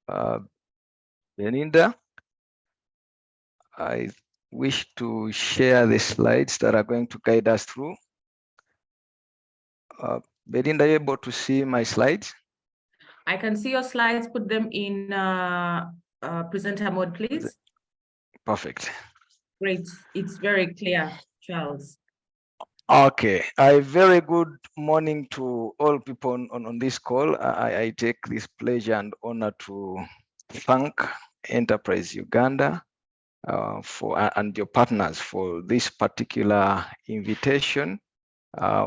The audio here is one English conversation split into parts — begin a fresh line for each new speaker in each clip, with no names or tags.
Uh, Belinda, I wish to share the slides that are going to guide us through. Uh, Belinda, are you able to see my slides?
I can see your slides. Put them in presenter mode, please.
Perfect.
Great. It's very clear, Charles.
Okay. A very good morning to all people on this call. I take this pleasure and honor to thank Enterprise Uganda and your partners for this particular invitation.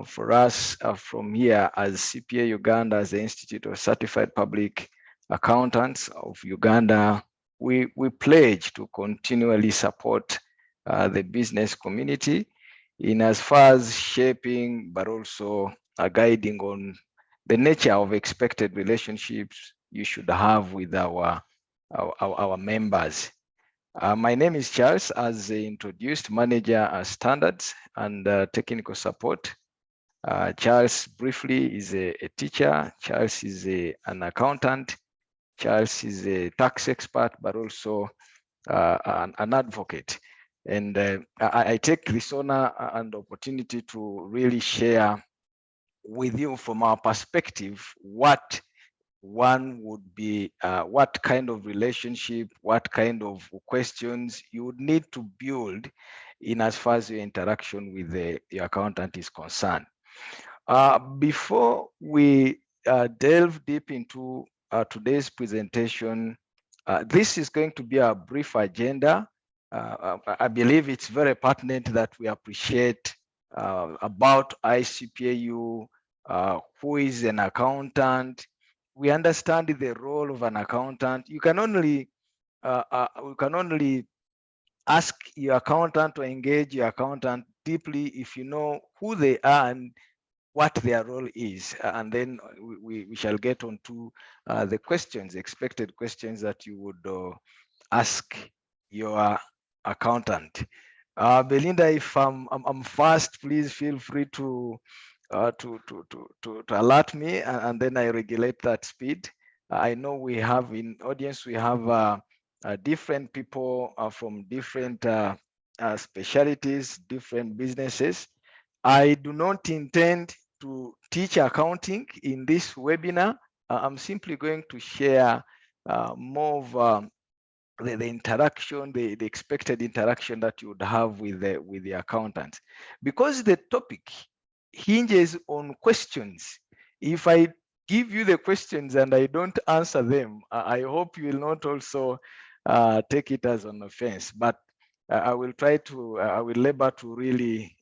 For us from here as CPA Uganda, as the Institute of Certified Public Accountants of Uganda, we pledge to continually support the business community in as far as shaping, but also guiding on the nature of expected relationships you should have with our members. My name is Charles, as introduced, Manager Standards and Technical Support. Charles briefly is a teacher. Charles is an accountant. Charles is a tax expert, but also an advocate. And I take this honor and opportunity to really share with you from our perspective what one would be, what kind of relationship, what kind of questions you would need to build in as far as your interaction with your accountant is concerned. Before we delve deep into today's presentation, this is going to be a brief agenda. I believe it's very pertinent that we appreciate about ICPAU, who is an accountant. We understand the role of an accountant. You can only ask your accountant or engage your accountant deeply if you know who they are and what their role is, and then we shall get on to the questions, expected questions that you would ask your accountant. Belinda, if I'm fast, please feel free to alert me, and then I regulate that speed. I know we have in audience, we have different people from different specialties, different businesses. I do not intend to teach accounting in this webinar. I'm simply going to share more of the interaction, the expected interaction that you would have with the accountant. Because the topic hinges on questions. If I give you the questions and I don't answer them, I hope you will not also take it as an offense. But I will try to, I will labor to really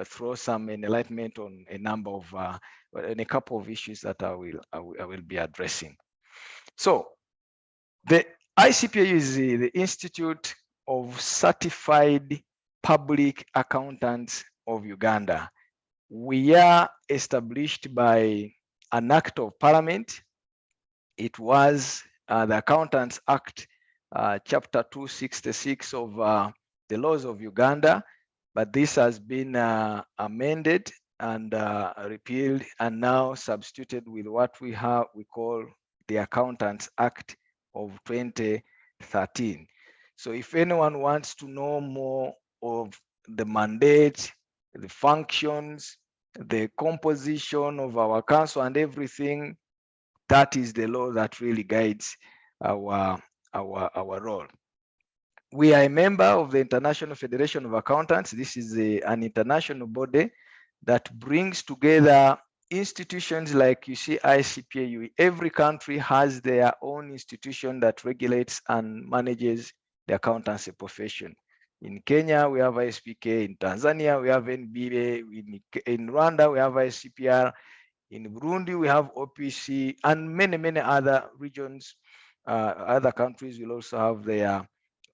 throw some enlightenment on a number of, in a couple of issues that I will be addressing. So the ICPA is the Institute of Certified Public Accountants of Uganda. We are established by an act of parliament. It was the Accountants Act, chapter 266 of the laws of Uganda, but this has been amended and repealed and now substituted with what we call the Accountants Act of 2013. So if anyone wants to know more of the mandate, the functions, the composition of our council and everything, that is the law that really guides our role. We are a member of the International Federation of Accountants. This is an international body that brings together institutions like you see ICPAU. Every country has their own institution that regulates and manages the accountancy profession. In Kenya, we have ISPK. In Tanzania, we have NBA. In Rwanda, we have ICPR. In Burundi, we have OPC, and many other regions, other countries will also have their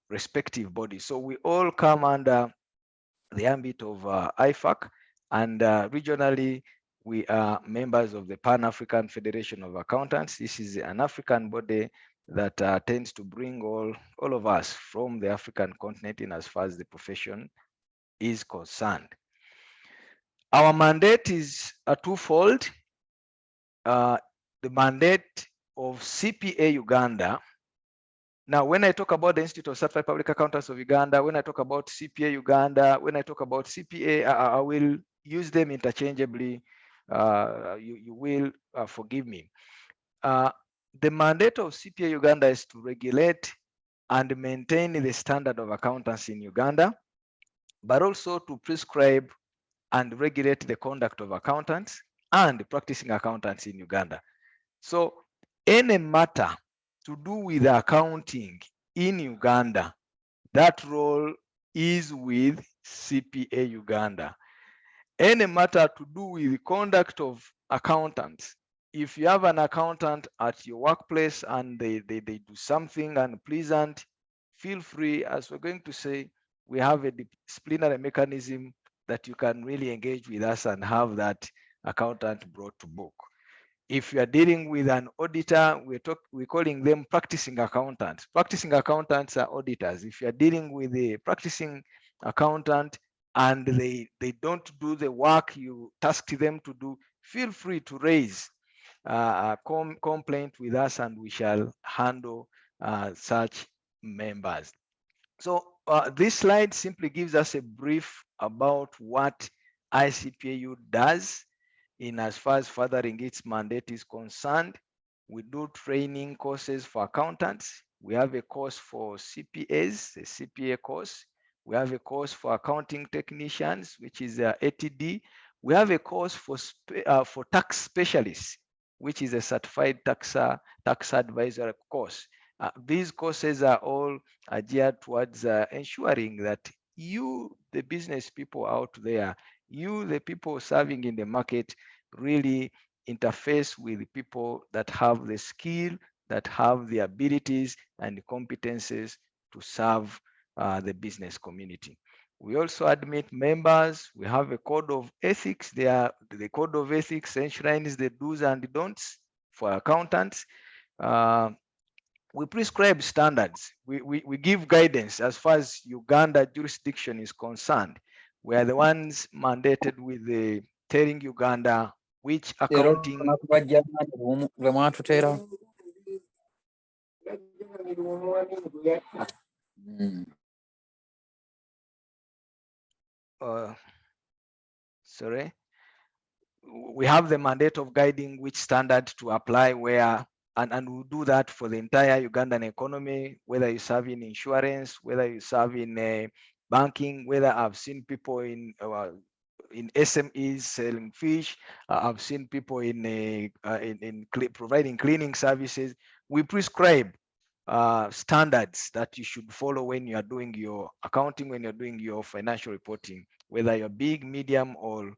respective bodies. So we all come under the ambit of IFAC, and regionally, we are members of the Pan-African Federation of Accountants. This is an African body that tends to bring all of us from the African continent in as far as the profession is concerned. Our mandate is twofold. The mandate of CPA Uganda Now, when I talk about the Institute of Certified Public Accountants of Uganda, when I talk about CPA Uganda, when I talk about CPA, I will use them interchangeably. You will forgive me. The mandate of CPA Uganda is to regulate and maintain the standard of accountancy in Uganda, but also to prescribe and regulate the conduct of accountants and practicing accountants in Uganda. So any matter to do with accounting in Uganda, that role is with CPA Uganda. Any matter to do with conduct of accountants, if you have an accountant at your workplace and they do something unpleasant, feel free, as we're going to say, we have a disciplinary mechanism that you can really engage with us and have that accountant brought to book. If you are dealing with an auditor, we're calling them practicing accountants. Practicing accountants are auditors. If you are dealing with a practicing accountant and they don't do the work you tasked them to do, feel free to raise a complaint with us and we shall handle such members. So this slide simply gives us a brief about what ICPAU does in as far as furthering its mandate is concerned. We do training courses for accountants. We have a course for CPAs, a CPA course. We have a course for accounting technicians, which is ATD. We have a course for tax specialists, which is a certified tax advisor course. These courses are all geared towards ensuring that you, the business people out there, you, the people serving in the market, really interface with people that have the skill, that have the abilities and the competences to serve the business community. We also admit members. We have a code of ethics. The code of ethics enshrines the do's and don'ts for accountants. We prescribe standards. We give guidance as far as Uganda jurisdiction is concerned. We are the ones mandated with the telling Uganda which accounting. Sorry. We have the mandate of guiding which standard to apply where, and we'll do that for the entire Ugandan economy, whether you serve in insurance, whether you serve in banking, whether I've seen people in SMEs selling fish, I've seen people in providing cleaning services. We prescribe standards that you should follow when you are doing your accounting, when you're doing your financial reporting, whether you're big, medium, or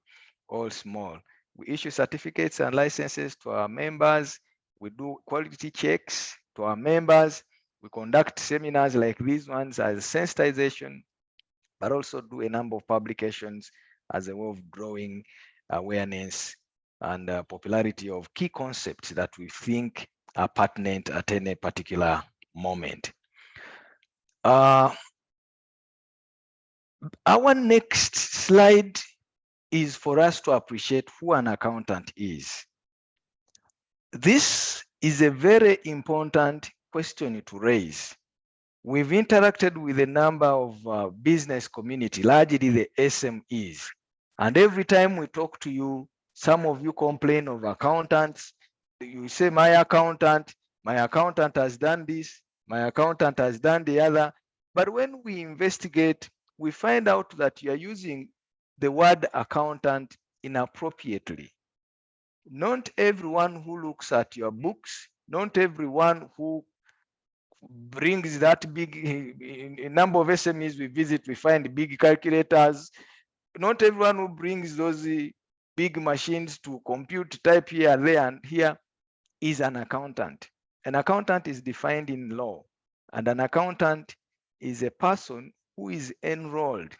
small. We issue certificates and licenses to our members. We do quality checks to our members. We conduct seminars like these ones as sensitization, but also do a number of publications as a way of growing awareness and popularity of key concepts that we think are pertinent at any particular moment. Our next slide is for us to appreciate who an accountant is. This is a very important question to raise. We've interacted with a number of business community, largely the SMEs. And every time we talk to you, some of you complain of accountants. You say, my accountant has done this, my accountant has done the other. But when we investigate, we find out that you are using the word accountant inappropriately. Not everyone who looks at your books, not everyone who brings that big, a number of SMEs we visit, we find big calculators. Not everyone who brings those big machines to compute, type here, there, and here is an accountant. An accountant is defined in law, and an accountant is a person who is enrolled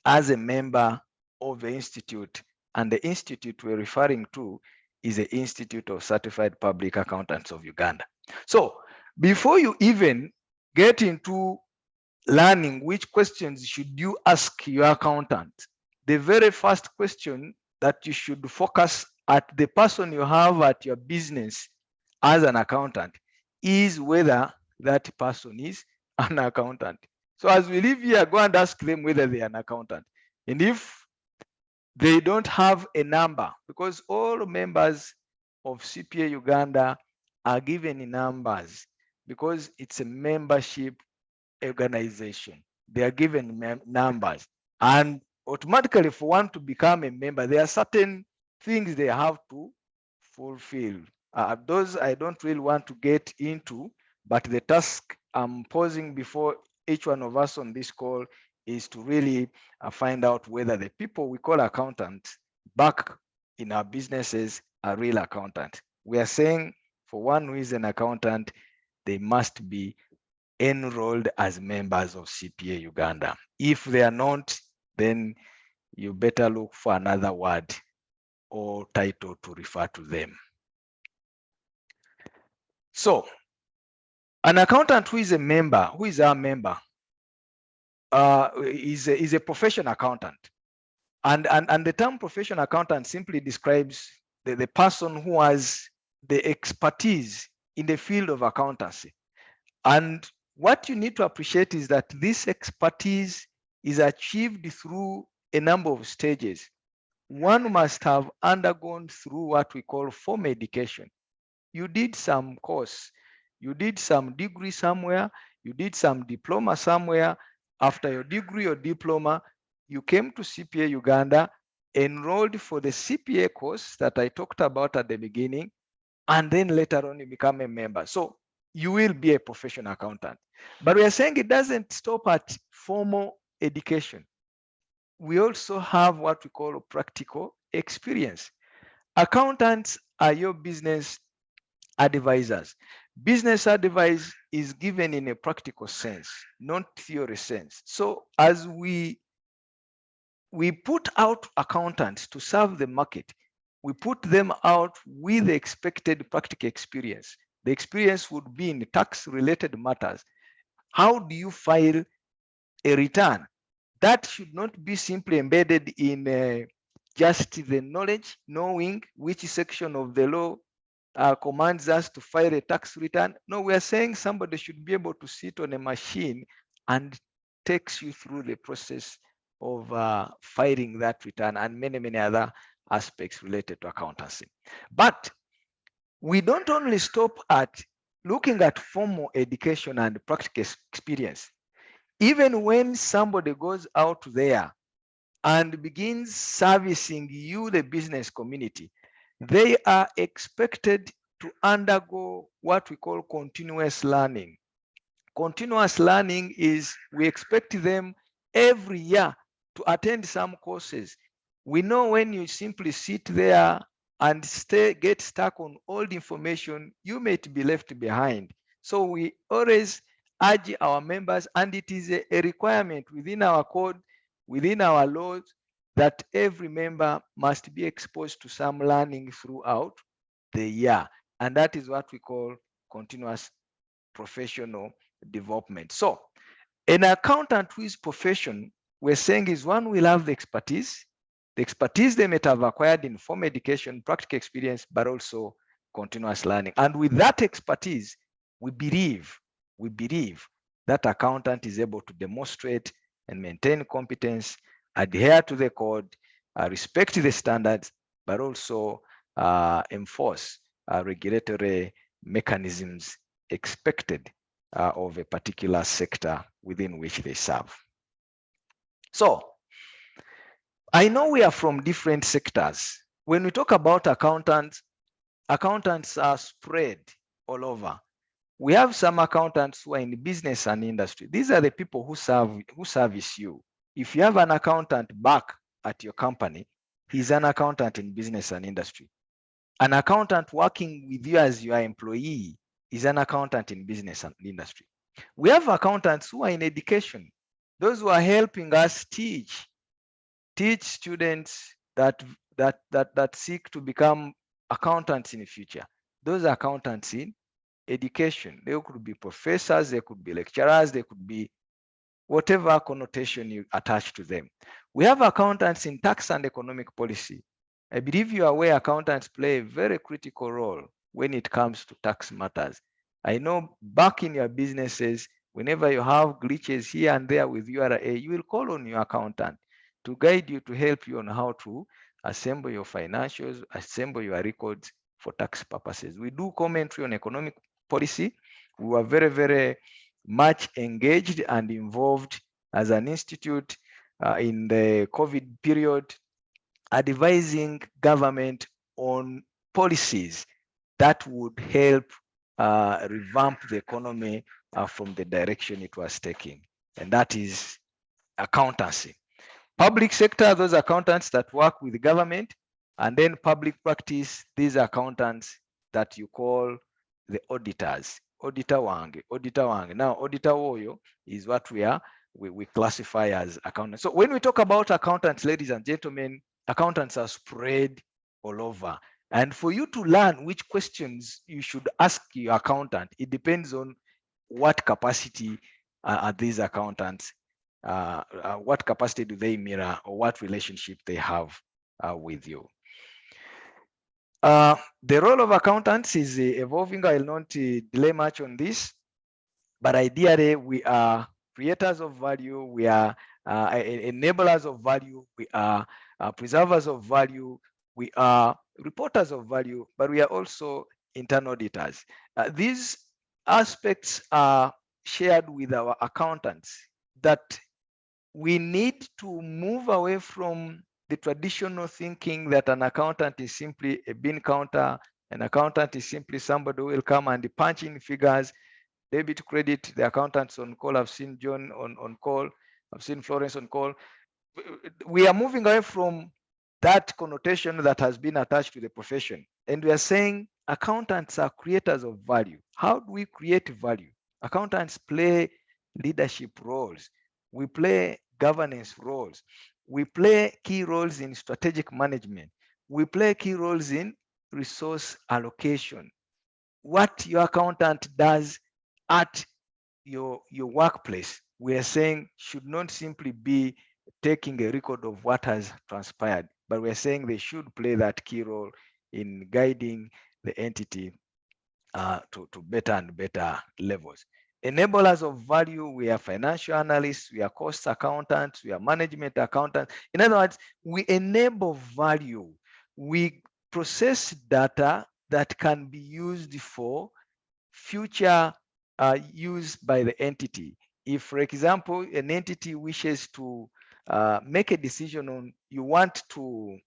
as a member of the institute, and the institute we're referring to is the Institute of Certified Public Accountants of Uganda. So before you even get into learning which questions should you ask your accountant, the very first question that you should focus at the person you have at your business as an accountant is whether that person is an accountant. So as we live here, go and ask them whether they are an accountant. And if they don't have a number, because all members of CPA Uganda are given numbers because it's a membership organization. They are given numbers. And automatically, for one to become a member, there are certain things they have to fulfill. Those I don't really want to get into, but the task I'm posing before each one of us on this call is to really find out whether the people we call accountants back in our businesses are real accountants. We are saying for one who is an accountant, they must be enrolled as members of CPA Uganda. If they are not, then you better look for another word or title to refer to them. So an accountant who is a member, who is our member, is a professional accountant. And the term professional accountant simply describes the person who has the expertise in the field of accountancy. And what you need to appreciate is that this expertise is achieved through a number of stages. One must have undergone through what we call formal education. You did some course, you did some degree somewhere, you did some diploma somewhere. After your degree or diploma, you came to CPA Uganda, enrolled for the CPA course that I talked about at the beginning, and then later on you become a member. So you will be a professional accountant. But we are saying it doesn't stop at formal education. We also have what we call practical experience. Accountants are your business advisors. Business advice is given in a practical sense, not theory sense. So as we put out accountants to serve the market, we put them out with the expected practical experience. The experience would be in tax related matters. How do you file a return? That should not be simply embedded in just the knowledge, knowing which section of the law commands us to file a tax return. No, we are saying somebody should be able to sit on a machine and takes you through the process of filing that return and many, many other aspects related to accountancy. But we don't only stop at looking at formal education and practical experience. Even when somebody goes out there and begins servicing you, the business community, they are expected to undergo what we call continuous learning. Continuous learning is we expect them every year to attend some courses. We know when you simply sit there and get stuck on old information, you may be left behind. So we always urge our members, and it is a requirement within our code, within our laws, that every member must be exposed to some learning throughout the year. And that is what we call continuous professional development. So an accountant who is profession, we're saying, is one who will have the expertise they might have acquired in formal education, practical experience, but also continuous learning. And with that expertise, we believe that accountant is able to demonstrate and maintain competence, adhere to the code, respect the standards, but also enforce regulatory mechanisms expected of a particular sector within which they serve. So I know we are from different sectors. When we talk about accountants are spread all over. We have some accountants who are in business and industry. These are the people who service you. If you have an accountant back at your company, he's an accountant in business and industry. An accountant working with you as your employee is an accountant in business and industry. We have accountants who are in education, those who are helping us teach students that seek to become accountants in the future. Those are accountants in education. They could be professors, they could be lecturers, they could be whatever connotation you attach to them. We have accountants in tax and economic policy. I believe you are aware accountants play a very critical role when it comes to tax matters. I know back in your businesses, whenever you have glitches here and there with URA, you will call on your accountant to guide you, to help you on how to assemble your financials, assemble your records for tax purposes. We do commentary on economic policy. We were very, very much engaged and involved as an institute in the COVID period, advising government on policies that would help revamp the economy from the direction it was taking. And that is accountancy. Public sector, those accountants that work with the government, and then public practice, these accountants that you call the auditors. Auditor wange, auditor wange. Now, auditor oyo is what we classify as accountants. So when we talk about accountants, ladies and gentlemen, accountants are spread all over. And for you to learn which questions you should ask your accountant, it depends on what capacity are these accountants, what capacity do they mirror, or what relationship they have with you. The role of accountants is evolving. I will not delay much on this, but ideally we are creators of value, we are enablers of value, we are preservers of value, we are reporters of value, but we are also internal auditors. These aspects are shared with our accountants, that we need to move away from the traditional thinking that an accountant is simply a bean counter, an accountant is simply somebody who will come and punch in figures, debit, credit, the accountants on call. I've seen John on call, I've seen Florence on call. We are moving away from that connotation that has been attached to the profession. And we are saying accountants are creators of value. How do we create value? Accountants play leadership roles. We play governance roles. We play key roles in strategic management. We play key roles in resource allocation. What your accountant does at your workplace, we are saying, should not simply be taking a record of what has transpired, but we're saying they should play that key role in guiding the entity to better and better levels. Enablers of value, we are financial analysts, we are cost accountants, we are management accountants. In other words, we enable value. We process data that can be used for future use by the entity. If, for example, an entity wishes to make a decision on, you want to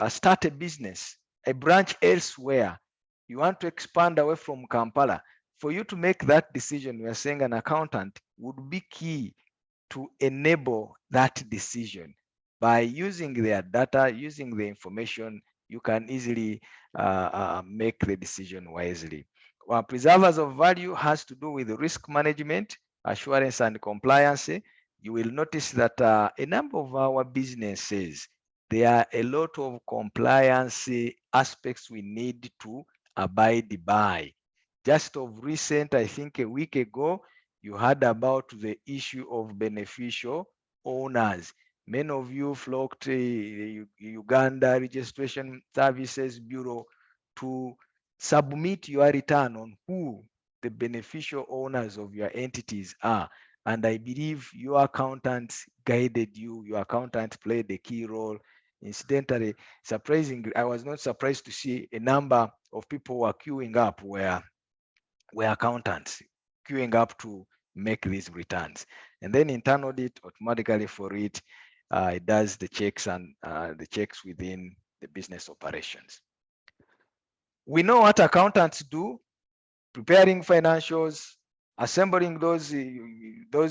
start a business, a branch elsewhere, you want to expand away from Kampala, for you to make that decision, we are saying an accountant would be key to enable that decision. By using their data, using the information, you can easily make the decision wisely. Preservers of value has to do with risk management, assurance, and compliance. You will notice that a number of our businesses, there are a lot of compliance aspects we need to abide by. Just of recent, I think a week ago, you heard about the issue of beneficial owners. Many of you flocked to Uganda Registration Services Bureau to submit your return on who the beneficial owners of your entities are. And I believe your accountants guided you, your accountants played a key role. Incidentally, surprisingly, I was not surprised to see a number of people who are queuing up were accountants, queuing up to make these returns. And then internal audit automatically for it, it does the checks and the checks within the business operations. We know what accountants do: preparing financials, assembling the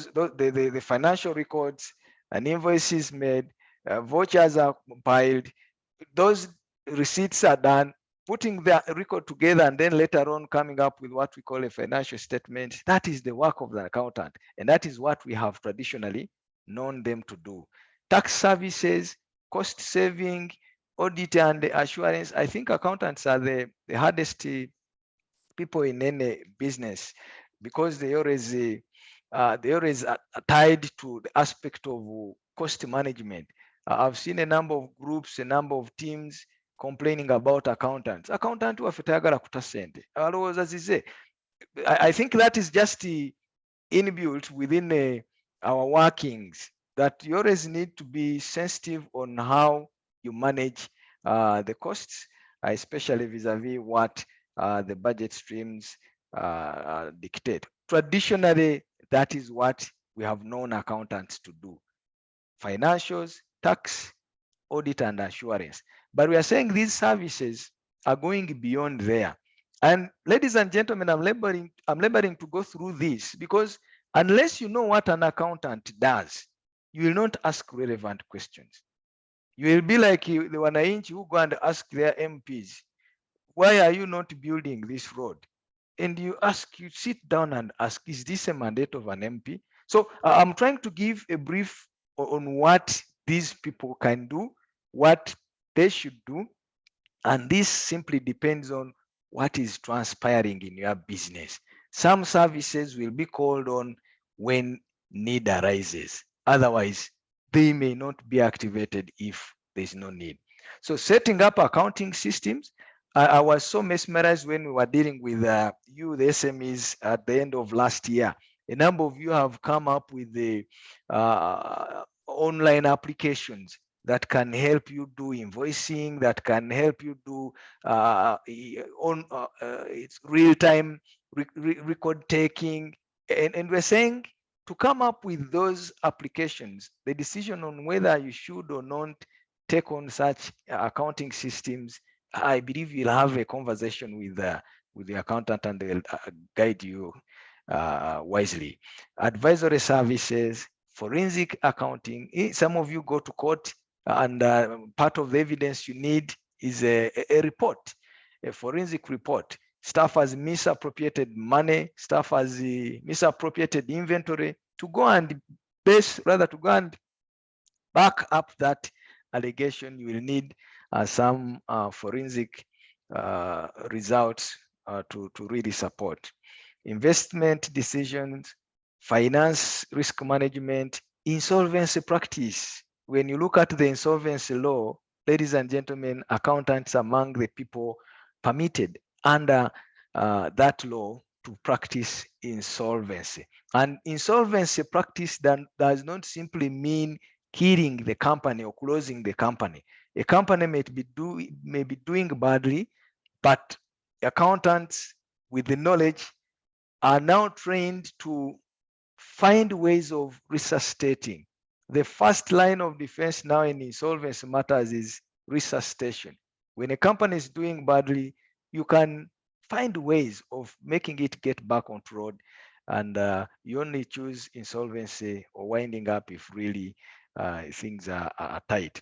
financial records, and invoices made, vouchers are compiled, those receipts are done, putting the record together, and then later on coming up with what we call a financial statement. That is the work of the accountant, and that is what we have traditionally known them to do. Tax services, cost saving, audit and assurance. I think accountants are the hardest people in any business, because they always are tied to the aspect of cost management. I've seen a number of groups, a number of teams complaining about accountants. Accountant waffe tayagala kuta ssente, alowooza zize. I think that is just inbuilt within our workings, that you always need to be sensitive on how you manage the costs, especially vis-a-vis what the budget streams dictate. Traditionally, that is what we have known accountants to do: financials, tax, audit, and assurance. But we are saying these services are going beyond there. And ladies and gentlemen, I'm laboring to go through this, because unless you know what an accountant does, you will not ask relevant questions. You will be like the wananchi who go and ask their MPs, why are you not building this road? And you sit down and ask, is this a mandate of an MP? So I'm trying to give a brief on what these people can do, what they should do, and this simply depends on what is transpiring in your business. Some services will be called on when need arises. Otherwise, they may not be activated if there's no need. So setting up accounting systems, I was so mesmerized when we were dealing with you, the SMEs, at the end of last year. A number of you have come up with the online applications that can help you do invoicing, that can help you do it's real-time record taking. And we're saying to come up with those applications, the decision on whether you should or not take on such accounting systems, I believe you'll have a conversation with the accountant, and they'll guide you wisely. Advisory services, forensic accounting. Some of you go to court, and part of the evidence you need is a report, a forensic report. Staff has misappropriated money, staff has misappropriated inventory. To go and back up that allegation, you will need some forensic results to really support. Investment decisions, finance risk management, insolvency practice. When you look at the insolvency law, ladies and gentlemen, accountants are among the people permitted under that law to practice insolvency. And insolvency practice does not simply mean killing the company or closing the company. A company may be doing badly, but accountants with the knowledge are now trained to find ways of resuscitating. The first line of defense now in insolvency matters is resuscitation. When a company is doing badly, you can find ways of making it get back on road, and you only choose insolvency or winding up if really things are tight.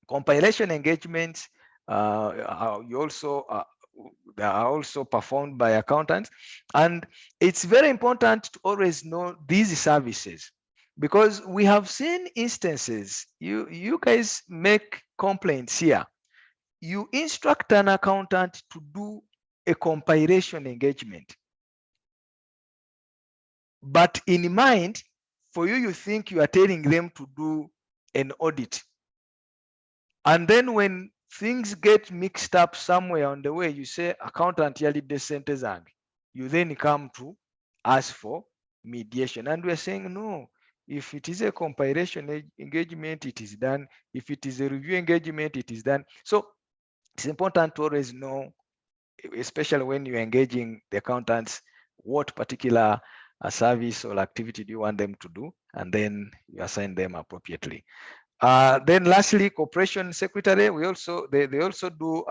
Compilation engagements, you also they are also performed by accountants, and it's very important to always know these services, because we have seen instances. You guys make complaints here. You instruct an accountant to do a compilation engagement, but in mind, for you, you think you are telling them to do an audit. And then when things get mixed up somewhere on the way, you say, accountant yali desentezang. You then come to ask for mediation. And we're saying, no, if it is a compilation engagement, it is done. If it is a review engagement, it is done. So it's important to always know, especially when you're engaging the accountants, what particular service or activity do you want them to do, and then you assign them appropriately. Then lastly, corporation secretary. They also do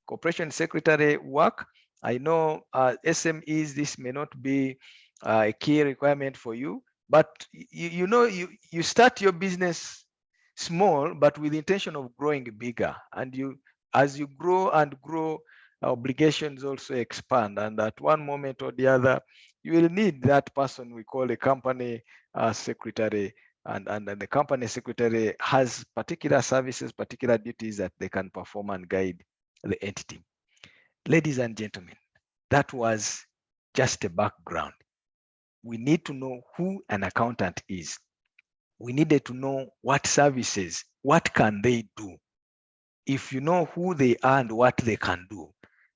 corporation secretary work. I know SMEs, this may not be a key requirement for you, but you start your business small, but with the intention of growing bigger. And as you grow and grow, obligations also expand. And at one moment or the other, you will need that person we call a company secretary, and the company secretary has particular services, particular duties that they can perform and guide the entity. Ladies and gentlemen, that was just a background. We need to know who an accountant is. We needed to know what services, what can they do. If you know who they are and what they can do,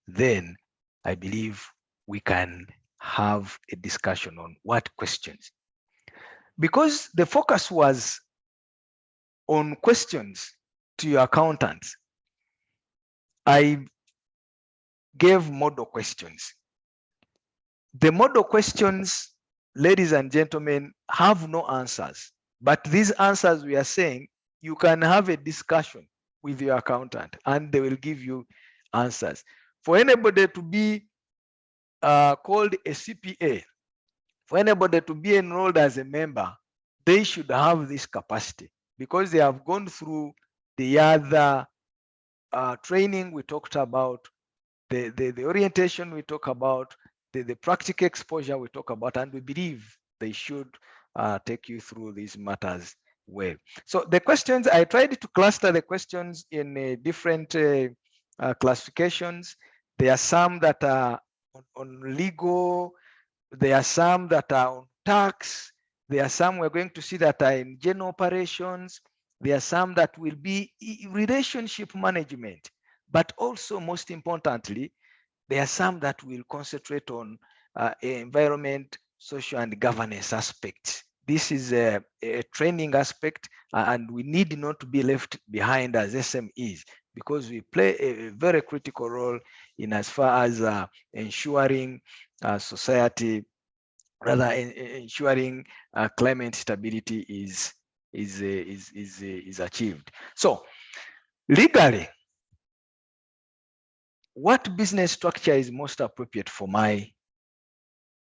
then I believe we can have a discussion on what questions. Because the focus was on questions to your accountants, I gave model questions. The model questions, ladies and gentlemen, have no answers. But these answers, we are saying, you can have a discussion with your accountant and they will give you answers. For anybody to be called a CPA, for anybody to be enrolled as a member, they should have this capacity because they have gone through the other training we talked about, the orientation we talk about, the practical exposure we talk about, and we believe they should take you through these matters well. So the questions, I tried to cluster the questions in different classifications. There are some that are on legal, there are some that are on tax, there are some we're going to see that are in general operations, there are some that will be relationship management, but also most importantly, there are some that will concentrate on environment, social and governance aspects. This is a training aspect and we need not to be left behind as SMEs because we play a very critical role in as far as ensuring society, rather ensuring climate stability is achieved. So legally, what business structure is most appropriate for my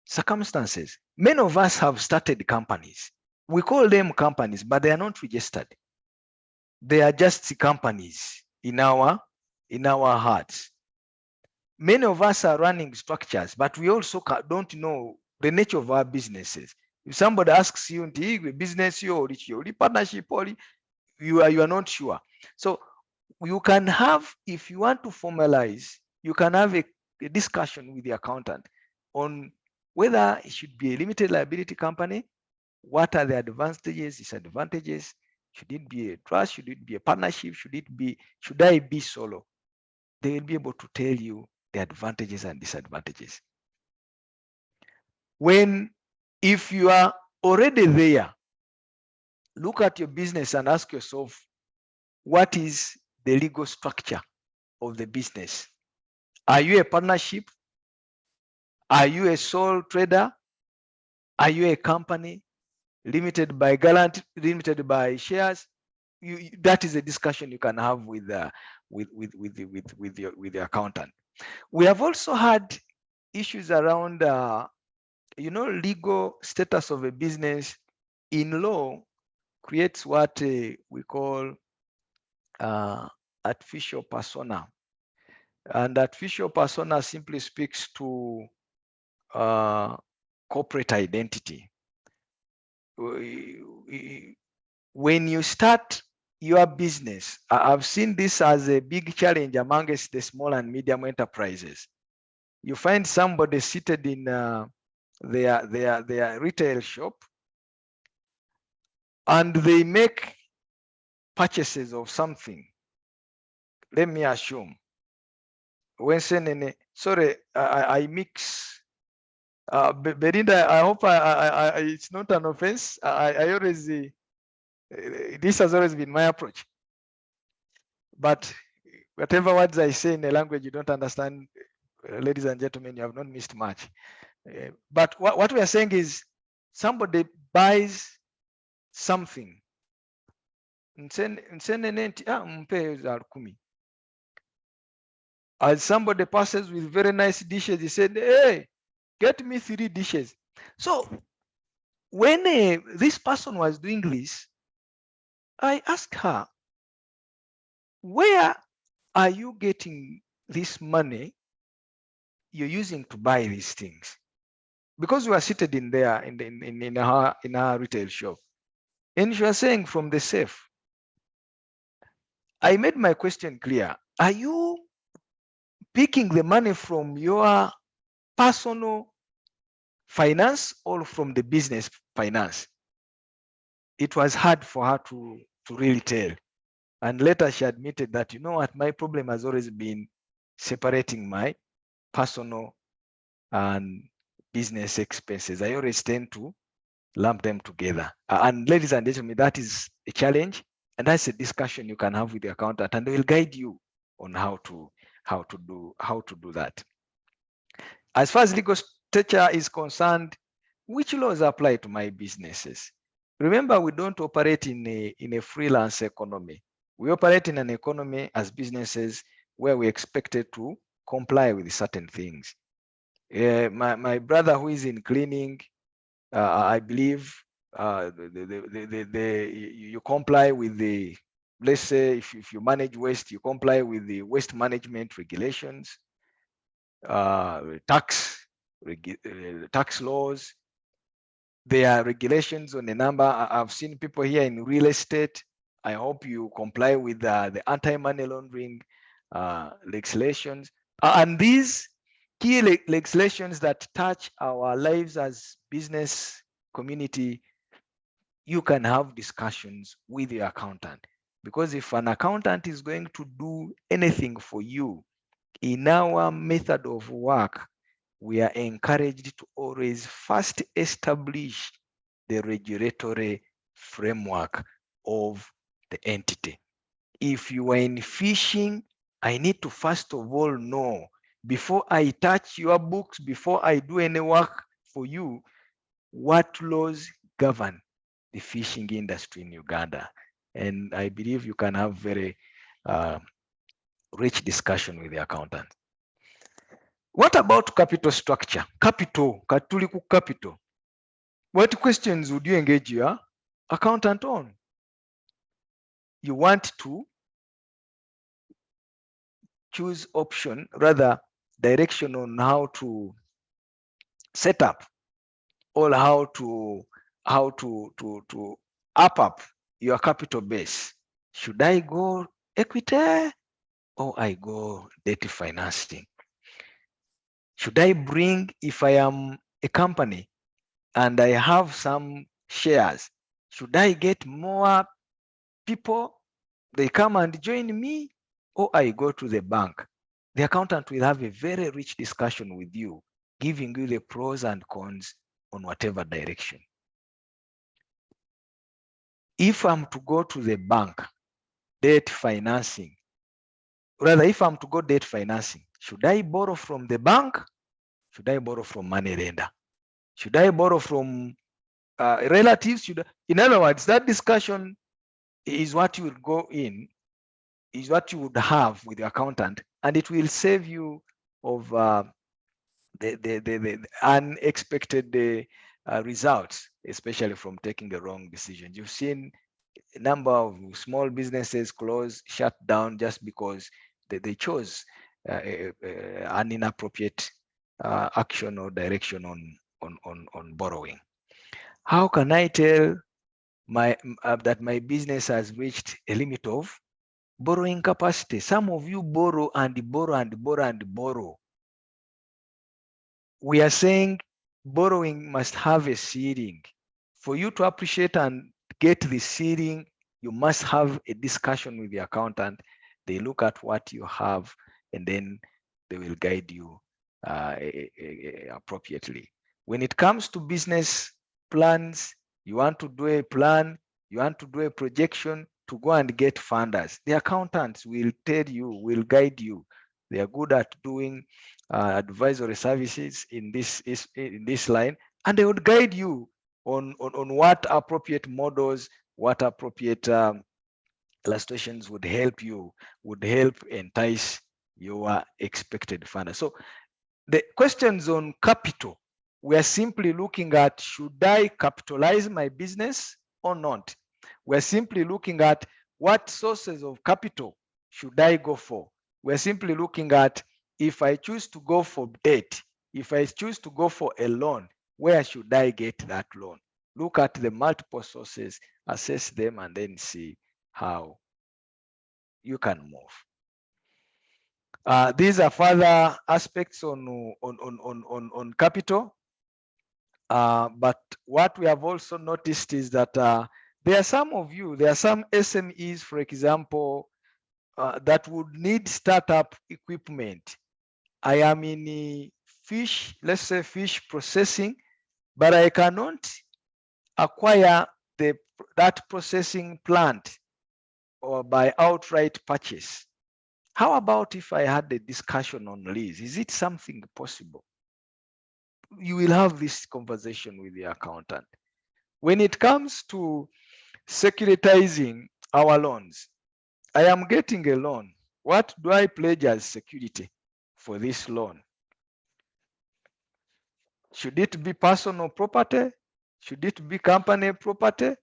circumstances? Many of us have started companies. We call them companies, but they are not registered. They are just companies in our hearts. Many of us are running structures, but we also don't know the nature of our businesses. If somebody asks you, business or partnership, or you are not sure. So you can have, if you want to formalize, you can have a discussion with the accountant on whether it should be a limited liability company, what are the advantages, disadvantages, should it be a trust, should it be a partnership, should I be solo? They will be able to tell you the advantages and disadvantages. If you are already there, look at your business and ask yourself, what is the legal structure of the business? Are you a partnership? Are you a sole trader? Are you a company limited by guarantee, limited by shares? That is a discussion you can have with your accountant. We have also had issues around legal status of a business in law creates what we call artificial persona. And artificial persona simply speaks to corporate identity. When you start your business, I've seen this as a big challenge amongst the small and medium enterprises. You find somebody seated in their retail shop and they make purchases of something. Let me assume. Sorry, I mix. Belinda, I hope it's not an offense. I always, this has always been my approach. But whatever words I say in a language you don't understand, ladies and gentlemen, you have not missed much. But what we are saying is somebody buys something. As somebody passes with very nice dishes, he said, hey, get me 3 dishes. So when this person was doing this, I asked her, where are you getting this money you're using to buy these things? Because we were seated in there in her retail shop. And she was saying, from the safe. I made my question clear. Are you picking the money from your personal finance or from the business finance? It was hard for her to really tell. And later she admitted that, you know what, my problem has always been separating my personal and business expenses. I always tend to lump them together. And ladies and gentlemen, that is a challenge, and that's a discussion you can have with the accountant, and they will guide you on how to do that. As far as legal structure is concerned, which laws apply to my businesses? Remember, we don't operate in a freelance economy. We operate in an economy as businesses where we're expected to comply with certain things. My brother who is in cleaning, I believe you comply with the, let's say if you manage waste, you comply with the waste management regulations, tax laws. There are regulations on a number. I've seen people here in real estate. I hope you comply with the anti-money laundering legislations. And these key legislations that touch our lives as business community, you can have discussions with your accountant. Because if an accountant is going to do anything for you, in our method of work, we are encouraged to always first establish the regulatory framework of the entity. If you are in fishing, I need to first of all know, before I touch your books, before I do any work for you, what laws govern the fishing industry in Uganda. And I believe you can have very rich discussion with the accountant. What about capital structure? Capital, Katuliku capital. What questions would you engage your accountant on? You want to choose option, rather direction on how to set up or how to up your capital base. Should I go equity or I go debt financing? Should I bring, if I am a company and I have some shares, should I get more people, they come and join me, or I go to the bank? The accountant will have a very rich discussion with you, giving you the pros and cons on whatever direction. If I'm to go to the bank, debt financing, rather if I'm to go debt financing, should I borrow from the bank? Should I borrow from money lender? Should I borrow from relatives? In other words, that discussion is what you would go in, is what you would have with your accountant, and it will save you of the unexpected results, especially from taking the wrong decisions. You've seen a number of small businesses close, shut down just because they chose an inappropriate action or direction on borrowing. How can I tell that my business has reached a limit of borrowing capacity? Some of you borrow and borrow and borrow and borrow. We are saying borrowing must have a ceiling. For you to appreciate and get the ceiling, you must have a discussion with the accountant. They look at what you have and then they will guide you appropriately. When it comes to business plans, you want to do a plan, you want to do a projection to go and get funders. The accountants will tell you, will guide you. They are good at doing advisory services in this line, and they would guide you on what appropriate models, what appropriate illustrations would help entice your expected funder. So the questions on capital, we are simply looking at, should I capitalize my business or not? We're simply looking at what sources of capital should I go for. We're simply looking at, if I choose to go for debt, if I choose to go for a loan, where should I get that loan? Look at the multiple sources, assess them, and then see how you can move. These are further aspects on capital. But what we have also noticed is that there are some SMEs, for example, that would need startup equipment. I am in fish, let's say fish processing, but I cannot acquire that processing plant or by outright purchase. How about if I had a discussion on lease? Is it something possible? You will have this conversation with your accountant. When it comes to securitizing our loans, I am getting a loan. What do I pledge as security for this loan? Should it be personal property? Should it be company property?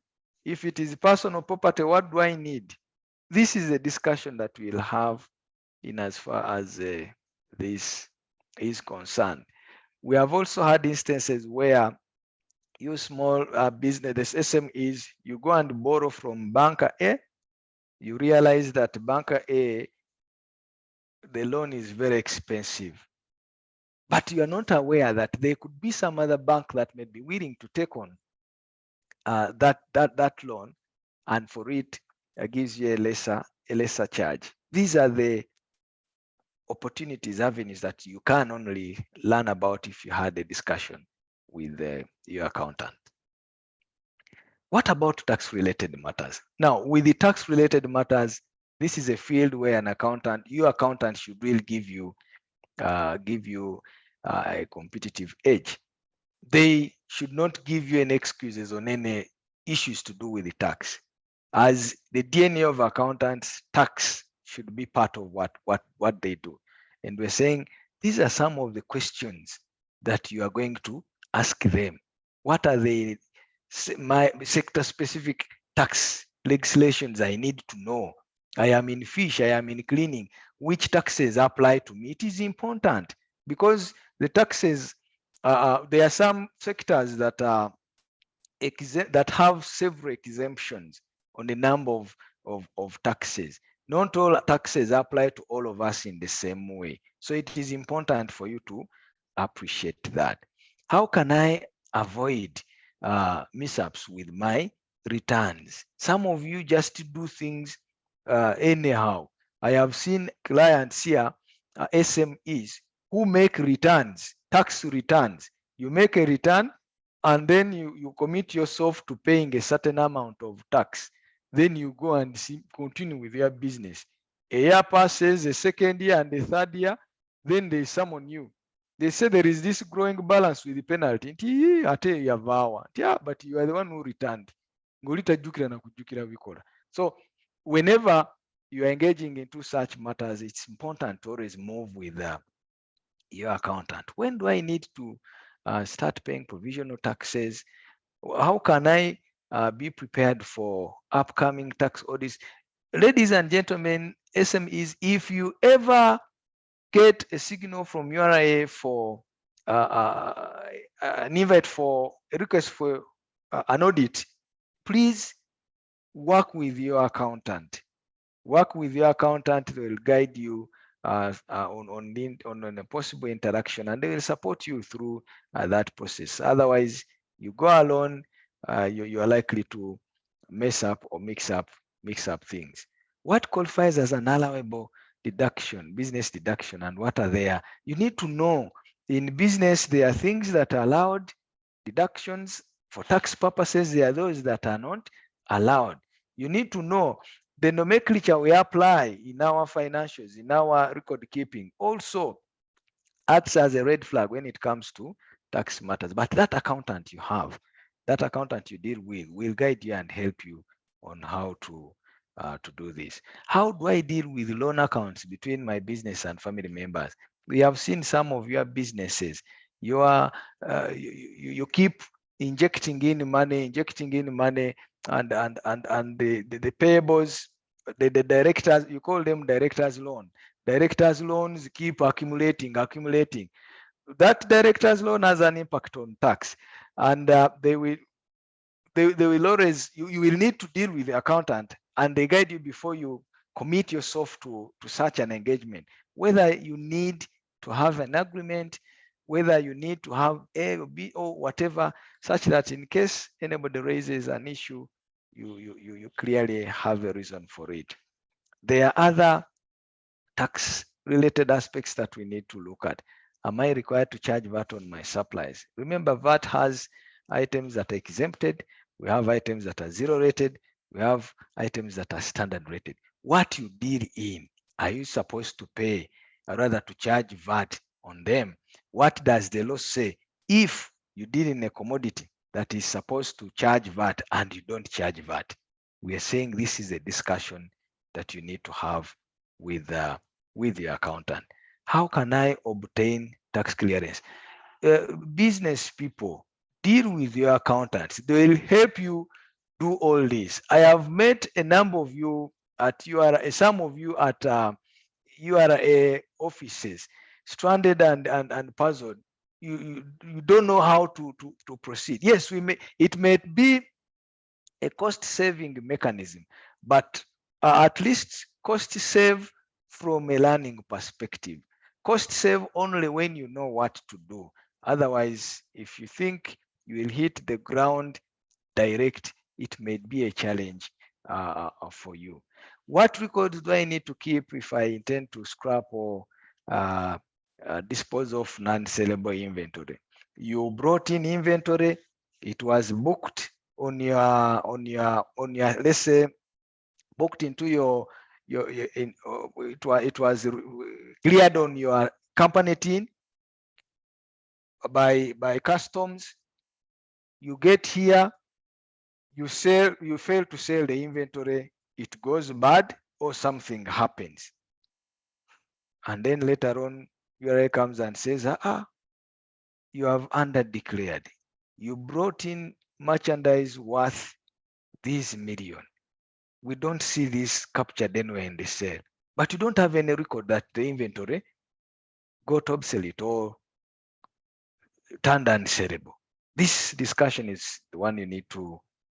If it is personal property, what do I need? This is a discussion that we'll have in as far as this is concerned. We have also had instances where you small business, the SMEs, you go and borrow from banker A, you realize that banker A, the loan is very expensive. But you are not aware that there could be some other bank that may be willing to take on that loan, and for it gives you a lesser charge. These are the opportunities, avenues that you can only learn about if you had a discussion with your accountant. What about tax-related matters? Now, with the tax-related matters, this is a field where your accountant should really give you a competitive edge. They should not give you any excuses on any issues to do with the tax. As the DNA of accountants, tax should be part of what they do. And we're saying these are some of the questions that you are going to ask them. What are the my sector specific tax legislations I need to know? I am in fish, I am in cleaning. Which taxes apply to me? It is important because the taxes, there are some sectors that are that have several exemptions on the number of taxes. Not all taxes apply to all of us in the same way. So it is important for you to appreciate that. How can I avoid mishaps with my returns? Some of you just do things anyhow. I have seen clients here, SMEs, who make returns, tax returns. You make a return, and then you commit yourself to paying a certain amount of tax. Then you go and continue with your business. A year passes, a second year, and the third year, then they summon you. They say there is this growing balance with the penalty. Yeah, but you are the one who returned. So whenever you are engaging into such matters, it's important to always move with your accountant. When do I need to start paying provisional taxes? How can I be prepared for upcoming tax audits? Ladies and gentlemen, SMEs, if you ever get a signal from URA for an invite for a request for an audit, please work with your accountant. Work with your accountant. They will guide you on a possible interaction, and they will support you through that process. Otherwise, you go alone, you are likely to mess up or mix up things. What qualifies as an allowable deduction, business deduction, and what are there? You need to know. In business, there are things that are allowed deductions. For tax purposes, there are those that are not allowed. You need to know the nomenclature we apply in our financials, in our record keeping, also acts as a red flag when it comes to tax matters. But that accountant you have, that accountant you deal with, will guide you and help you on how to do this. How do I deal with loan accounts between my business and family members? We have seen some of your businesses. You keep injecting in money, and the payables, the directors, you call them directors loan. Directors loans keep accumulating. That directors loan has an impact on tax, and they will always, you will need to deal with the accountant, and they guide you before you commit yourself to such an engagement, whether you need to have an agreement, whether you need to have A or B or whatever, such that in case anybody raises an issue, you clearly have a reason for it. There are other tax related aspects that we need to look at. Am I required to charge VAT on my supplies? Remember, VAT has items that are exempted. We have items that are zero rated. We have items that are standard rated. What you deal in, are you supposed to pay or rather to charge VAT on them? What does the law say if you deal in a commodity that is supposed to charge VAT and you don't charge VAT? We are saying this is a discussion that you need to have with your accountant. How can I obtain tax clearance? Business people, deal with your accountants. They will help you do all this. I have met a number of you at URA, some of you at URA offices, stranded and puzzled. You don't know how to proceed. Yes, it may be a cost saving mechanism, but at least cost save from a learning perspective. Cost save only when you know what to do. Otherwise, if you think you will hit the ground direct, it may be a challenge for you. What records do I need to keep if I intend to scrap or dispose of non-sellable inventory? You brought in inventory, it was booked on your let's say booked into your in it was cleared on your company team by customs. You get here, you fail to sell the inventory, it goes bad or something happens, and then later on URA comes and says, you have under declared, you brought in merchandise worth this million. We don't see this captured anywhere in the sale, but you don't have any record that the inventory got obsolete or turned unsellable. This discussion is the one you need to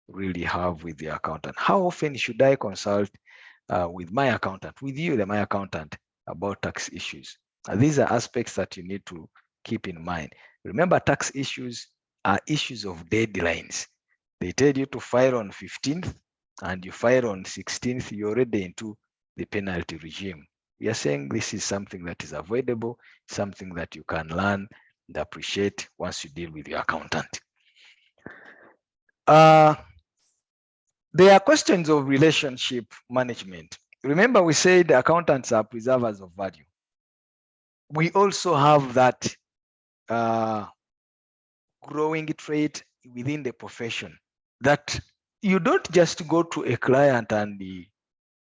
really have with the accountant. How often should I consult with my accountant, with you, my accountant, about tax issues? These are aspects that you need to keep in mind. Remember, tax issues are issues of deadlines. They tell you to file on 15th and you file on 16th, you're already into the penalty regime. We are saying this is something that is avoidable, something that you can learn and appreciate once you deal with your accountant. There are questions of relationship management. Remember, we said accountants are preservers of value. We also have that growing trait within the profession that you don't just go to a client and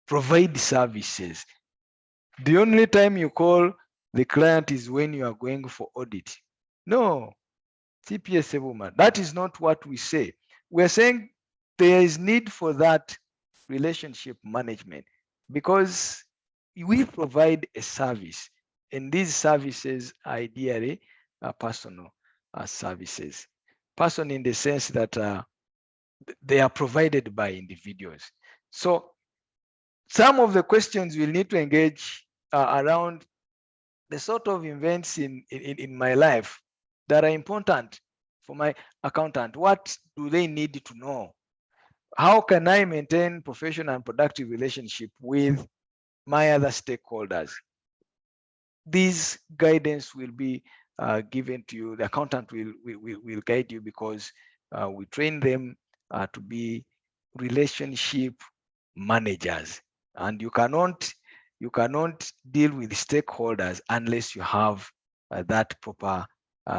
provide services. The only time you call the client is when you are going for audit. No, CPS woman, that is not what we say. We're saying there is need for that relationship management because we provide a service, and these services are ideally personal services. Personal in the sense that they are provided by individuals. So some of the questions we'll need to engage around the sort of events in my life that are important for my accountant. What do they need to know? How can I maintain professional and productive relationship with my other stakeholders? This guidance will be given to you. The accountant will guide you because we train them to be relationship managers, and you cannot deal with stakeholders unless you have that proper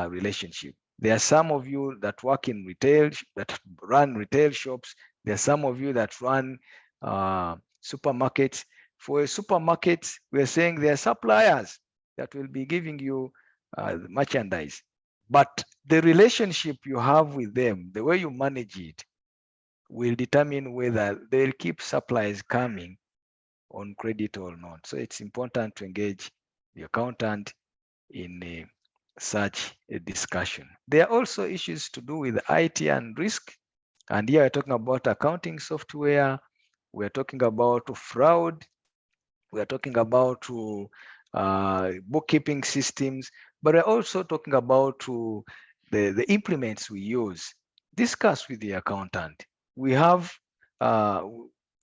relationship. There are some of you that work in retail, that run retail shops. There are some of you that run supermarkets. For a supermarket, we're saying there are suppliers that will be giving you merchandise. But the relationship you have with them, the way you manage it, will determine whether they'll keep supplies coming on credit or not. So it's important to engage the accountant in such a discussion. There are also issues to do with IT and risk. And here we're talking about accounting software. We're talking about fraud. We're talking about bookkeeping systems, but we're also talking about the implements we use. Discuss with the accountant. We have,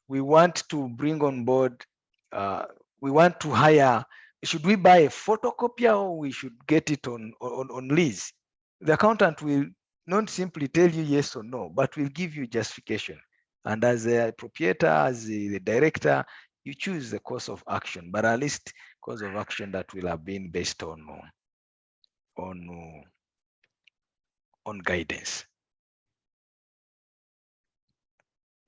we want to bring on board, we want to hire should we buy a photocopier or we should get it on lease? The accountant will not simply tell you yes or no, but will give you justification. And as a proprietor, as the director, you choose the course of action, but at least course of action that will have been based on on guidance.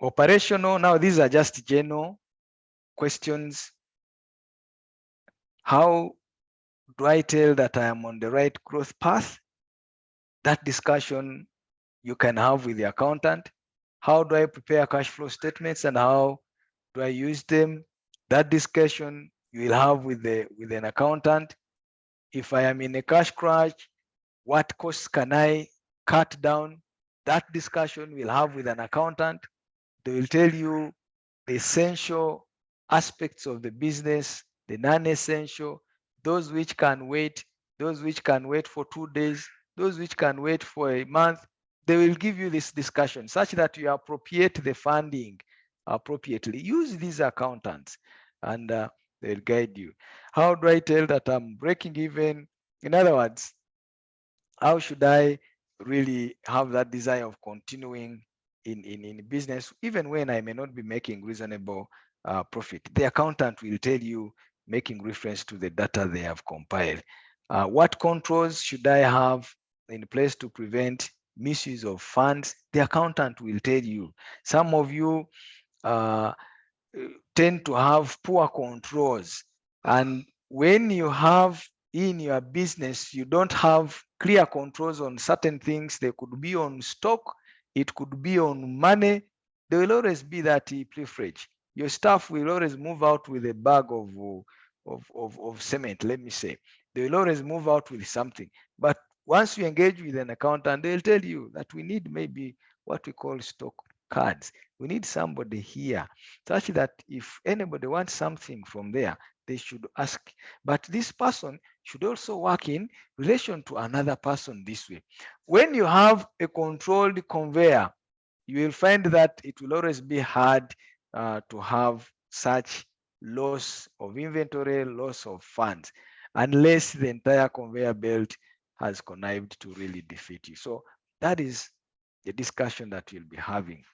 Operational, now these are just general questions. How do I tell that I am on the right growth path? That discussion you can have with the accountant. How do I prepare cash flow statements and how do I use them? That discussion you will have with an accountant. If I am in a cash crunch, what costs can I cut down? That discussion we'll have with an accountant. They will tell you the essential aspects of the business, the non-essential, those which can wait, those which can wait for 2 days, those which can wait for a month. They will give you this discussion such that you appropriate the funding appropriately. Use these accountants and they'll guide you. How do I tell that I'm breaking even? In other words, how should I really have that desire of continuing in business, even when I may not be making reasonable profit? The accountant will tell you, making reference to the data they have compiled. What controls should I have in place to prevent misuse of funds? The accountant will tell you. Some of you uh, tend to have poor controls. And when you have in your business, you don't have clear controls on certain things. They could be on stock, it could be on money. There will always be that privilege. Your staff will always move out with a bag of cement, let me say. They will always move out with something. But once you engage with an accountant, they'll tell you that we need maybe what we call stock cards. We need somebody here such that if anybody wants something from there, they should ask. But this person should also work in relation to another person this way. When you have a controlled conveyor, you will find that it will always be hard to have such loss of inventory, loss of funds, unless the entire conveyor belt has connived to really defeat you. So that is the discussion that we'll be having.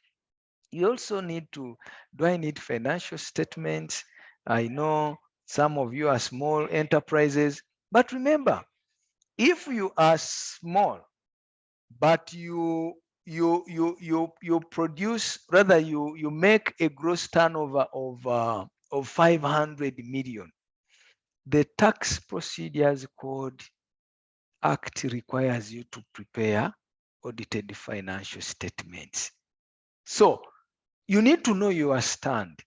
You also need to, do I need financial statements? I know some of you are small enterprises, but remember, if you are small, but you produce, rather you make a gross turnover of 500 million, the tax procedures code act requires you to prepare audited financial statements. So you need to know your stand.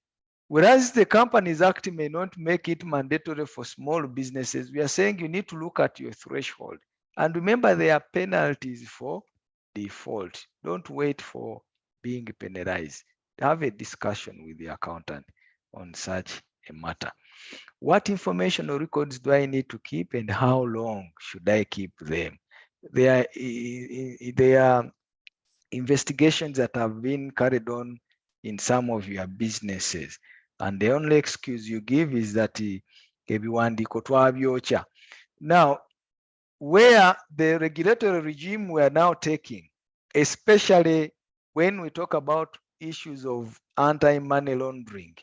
Whereas the Companies Act may not make it mandatory for small businesses, we are saying you need to look at your threshold. And remember, there are penalties for default. Don't wait for being penalized. Have a discussion with the accountant on such a matter. What information or records do I need to keep and how long should I keep them? There are investigations that have been carried on in some of your businesses, and the only excuse you give is that ebiwandiiko twabyokya. Now, where the regulatory regime we are now taking, especially when we talk about issues of anti-money laundering,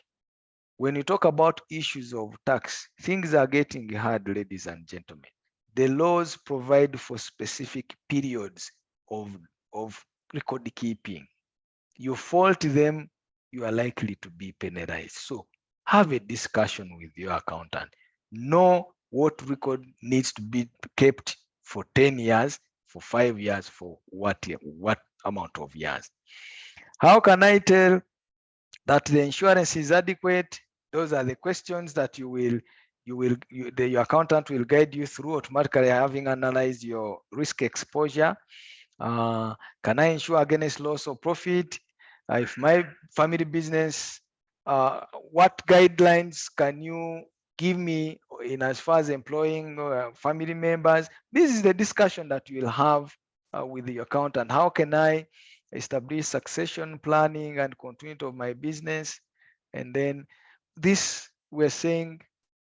when you talk about issues of tax, things are getting hard, ladies and gentlemen. The laws provide for specific periods of record keeping. You fault them, you are likely to be penalized. So have a discussion with your accountant. Know what record needs to be kept for 10 years, for 5 years, for what amount of years. How can I tell that the insurance is adequate? Those are the questions that your accountant will guide you through automatically, having analyzed your risk exposure. Can I insure against loss of profit? If my family business, what guidelines can you give me in as far as employing family members? This is the discussion that you will have with your accountant. How can I establish succession planning and continuity of my business? And then this, we're saying,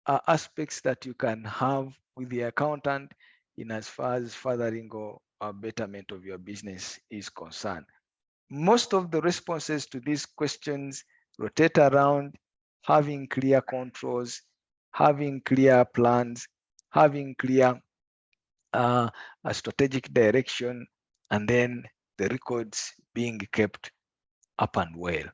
aspects that you can have with the accountant in as far as furthering or betterment of your business is concerned. Most of the responses to these questions rotate around having clear controls, having clear plans, having clear a strategic direction, and then the records being kept up and well.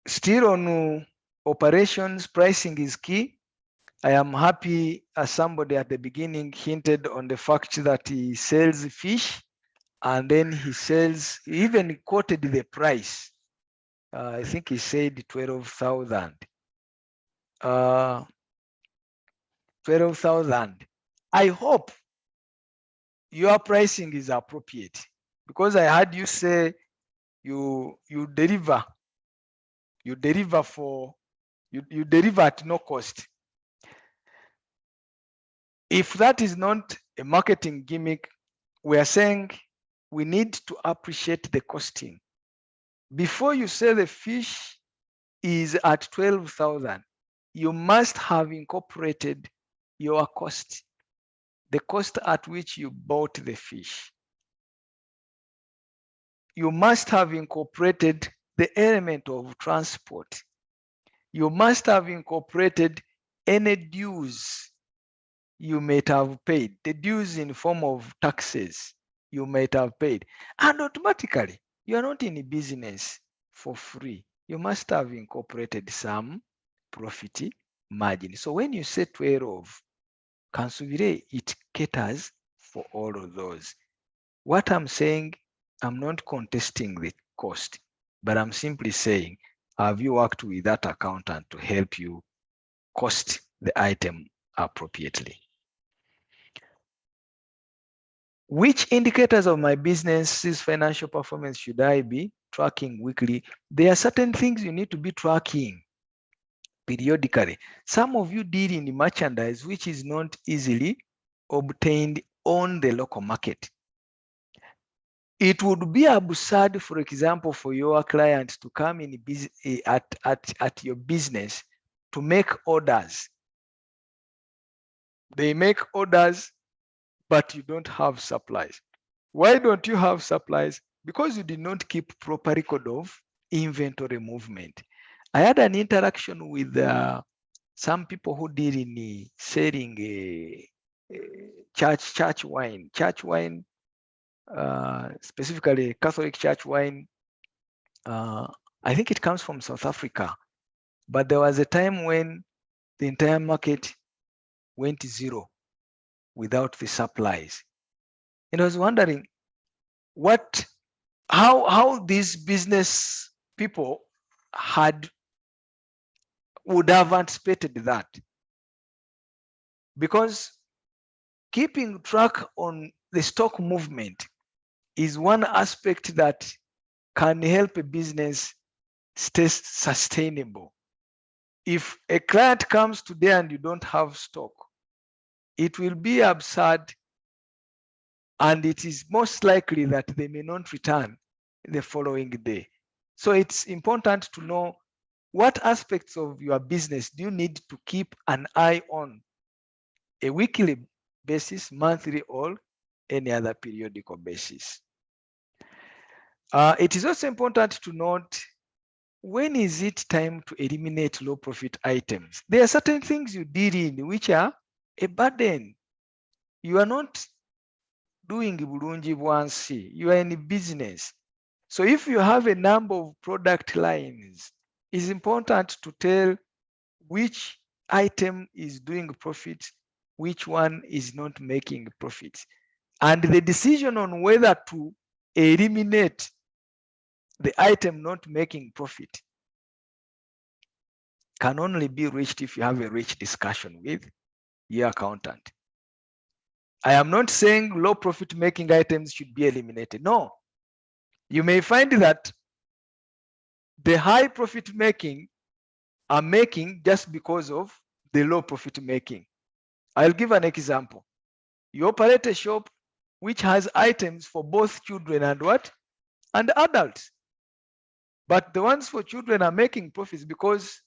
Still on operations, pricing is key. I am happy as somebody at the beginning hinted on the fact that he sells fish and then he even quoted the price. I think he said 12,000. 12,000. I hope your pricing is appropriate because I heard you say you deliver you deliver at no cost. If that is not a marketing gimmick, we are saying we need to appreciate the costing. Before you say the fish is at 12,000, you must have incorporated your cost, the cost at which you bought the fish. You must have incorporated the element of transport. You must have incorporated any dues you might have paid, the dues in form of taxes you might have paid. And automatically, you are not in business for free. You must have incorporated some profit margin. So when you say 12, Kansubire, it caters for all of those. What I'm saying, I'm not contesting the cost, but I'm simply saying, have you worked with that accountant to help you cost the item appropriately? Which indicators of my business's financial performance should I be tracking weekly? There are certain things you need to be tracking periodically. Some of you deal in merchandise which is not easily obtained on the local market. It would be absurd, for example, for your client to come in at your business to make orders. They make orders, but you don't have supplies. Why don't you have supplies? Because you did not keep proper record of inventory movement. I had an interaction with some people who deal in selling church wine, specifically Catholic church wine. I think it comes from South Africa, but there was a time when the entire market went zero without the supplies. And I was wondering how these business people would have anticipated that. Because keeping track on the stock movement is one aspect that can help a business stay sustainable. If a client comes today and you don't have stock, it will be absurd, and it is most likely that they may not return the following day. So it's important to know what aspects of your business do you need to keep an eye on a weekly basis, monthly, or any other periodical basis. It is also important to note, when is it time to eliminate low profit items? There are certain things you deal in which are a burden. You are not doing bulungi bwansi, you are in business. So if you have a number of product lines, it's important to tell which item is doing profit, which one is not making profit. And the decision on whether to eliminate the item not making profit can only be reached if you have a rich discussion with your accountant. I am not saying low profit making items should be eliminated. No. You may find that the high profit making are making just because of the low profit making. I'll give an example. You operate a shop which has items for both children and what? And adults. But the ones for children are making profits because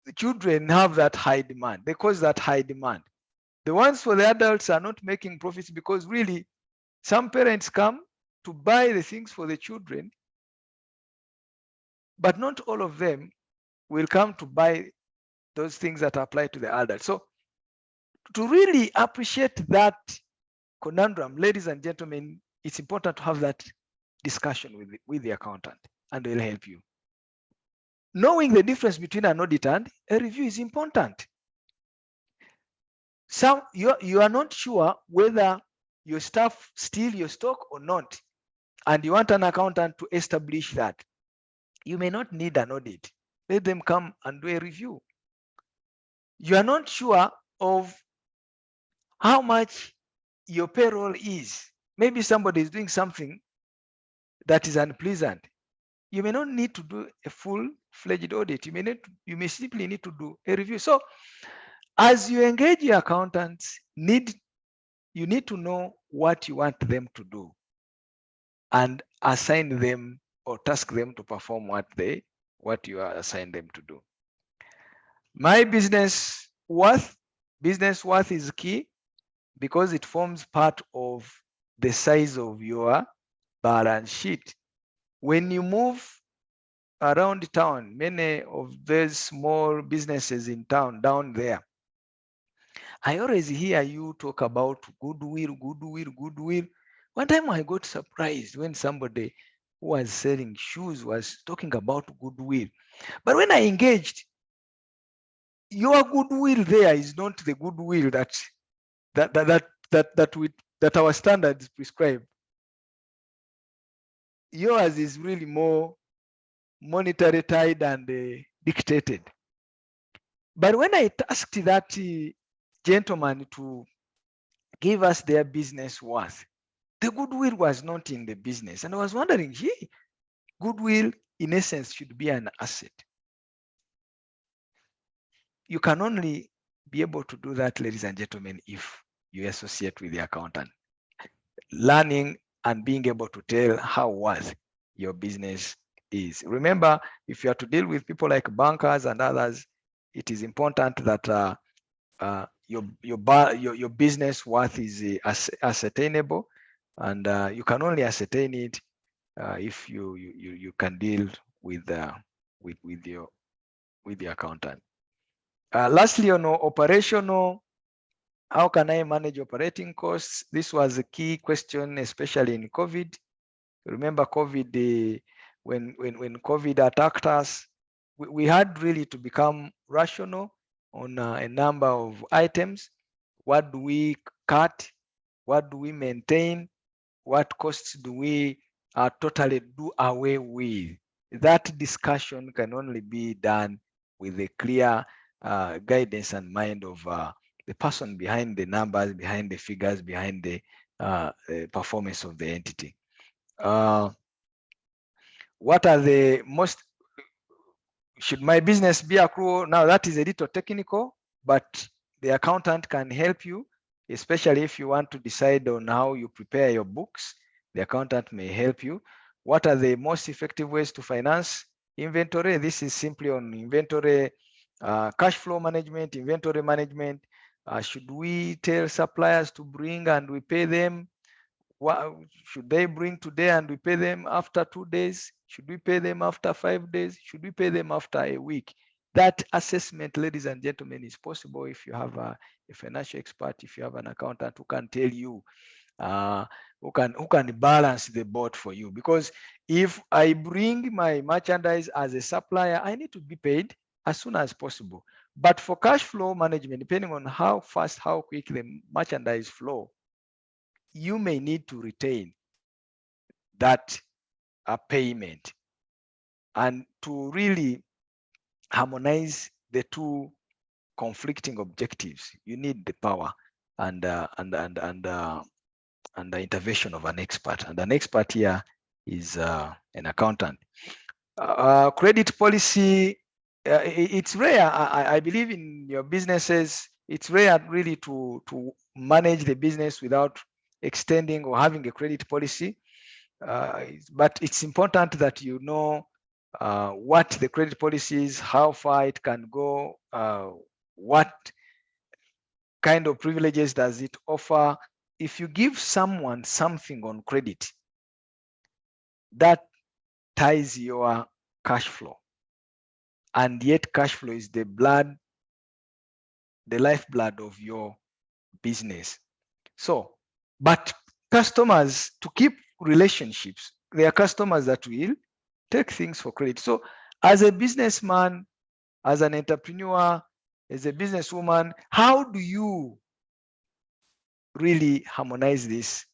the children have that high demand. They cause that high demand. The ones for the adults are not making profits because really some parents come to buy the things for the children, but not all of them will come to buy those things that apply to the adults. So to really appreciate that conundrum, ladies and gentlemen, it's important to have that discussion with the accountant, and they'll help you. Knowing the difference between an audit and a review is important. Some you are not sure whether your staff steal your stock or not, and you want an accountant to establish that. You may not need an audit. Let them come and do a review. You are not sure of how much your payroll is. Maybe somebody is doing something that is unpleasant. You may not need to do a full-fledged audit. You may simply need to do a review. So as you engage your accountants, you need to know what you want them to do and assign them or task them to perform what you are assigned them to do. My business worth is key because it forms part of the size of your balance sheet. When you move around town, many of those small businesses in town down there, I always hear you talk about goodwill. One time I got surprised when somebody who was selling shoes was talking about goodwill. But when I engaged, your goodwill there is not the goodwill that our standards prescribe. Yours is really more monetary tied and dictated. But when I tasked that gentleman to give us their business worth, the goodwill was not in the business. And I was wondering, goodwill in essence should be an asset. You can only be able to do that, ladies and gentlemen, if you associate with the accountant. Learning and being able to tell how worth your business is. Remember, if you are to deal with people like bankers and others, it is important that your business worth is ascertainable, and you can only ascertain it if you can deal with your accountant. Lastly, on operational, how can I manage operating costs? This was a key question, especially in COVID. Remember COVID, when COVID attacked us, we had really to become rational on a number of items. What do we cut? What do we maintain? What costs do we totally do away with? That discussion can only be done with a clear guidance and mind of the person behind the numbers, behind the figures, behind the performance of the entity. What are the most, should my business be accrual? Now that is a little technical, but the accountant can help you, especially if you want to decide on how you prepare your books. The accountant may help you. What are the most effective ways to finance inventory? This is simply on inventory, cash flow management, inventory management. Should we tell suppliers to bring and we pay them? What should they bring today and we pay them after 2 days? Should we pay them after 5 days? Should we pay them after a week? That assessment, ladies and gentlemen, is possible if you have a financial expert, if you have an accountant who can tell you, who can balance the boat for you. Because if I bring my merchandise as a supplier, I need to be paid as soon as possible. But for cash flow management, depending on how fast, how quick the merchandise flow, you may need to retain that payment. And to really harmonize the two conflicting objectives, you need the power and the intervention of an expert. And an expert here is an accountant. Credit policy, it's rare. I believe in your businesses, it's rare really to manage the business without extending or having a credit policy. But it's important that you know what the credit policy is, how far it can go, what kind of privileges does it offer. If you give someone something on credit, that ties your cash flow. And yet cash flow is the lifeblood of your business. So, but customers, to keep relationships, there are customers that will take things for credit. So as a businessman, as an entrepreneur, as a businesswoman, how do you really harmonize this?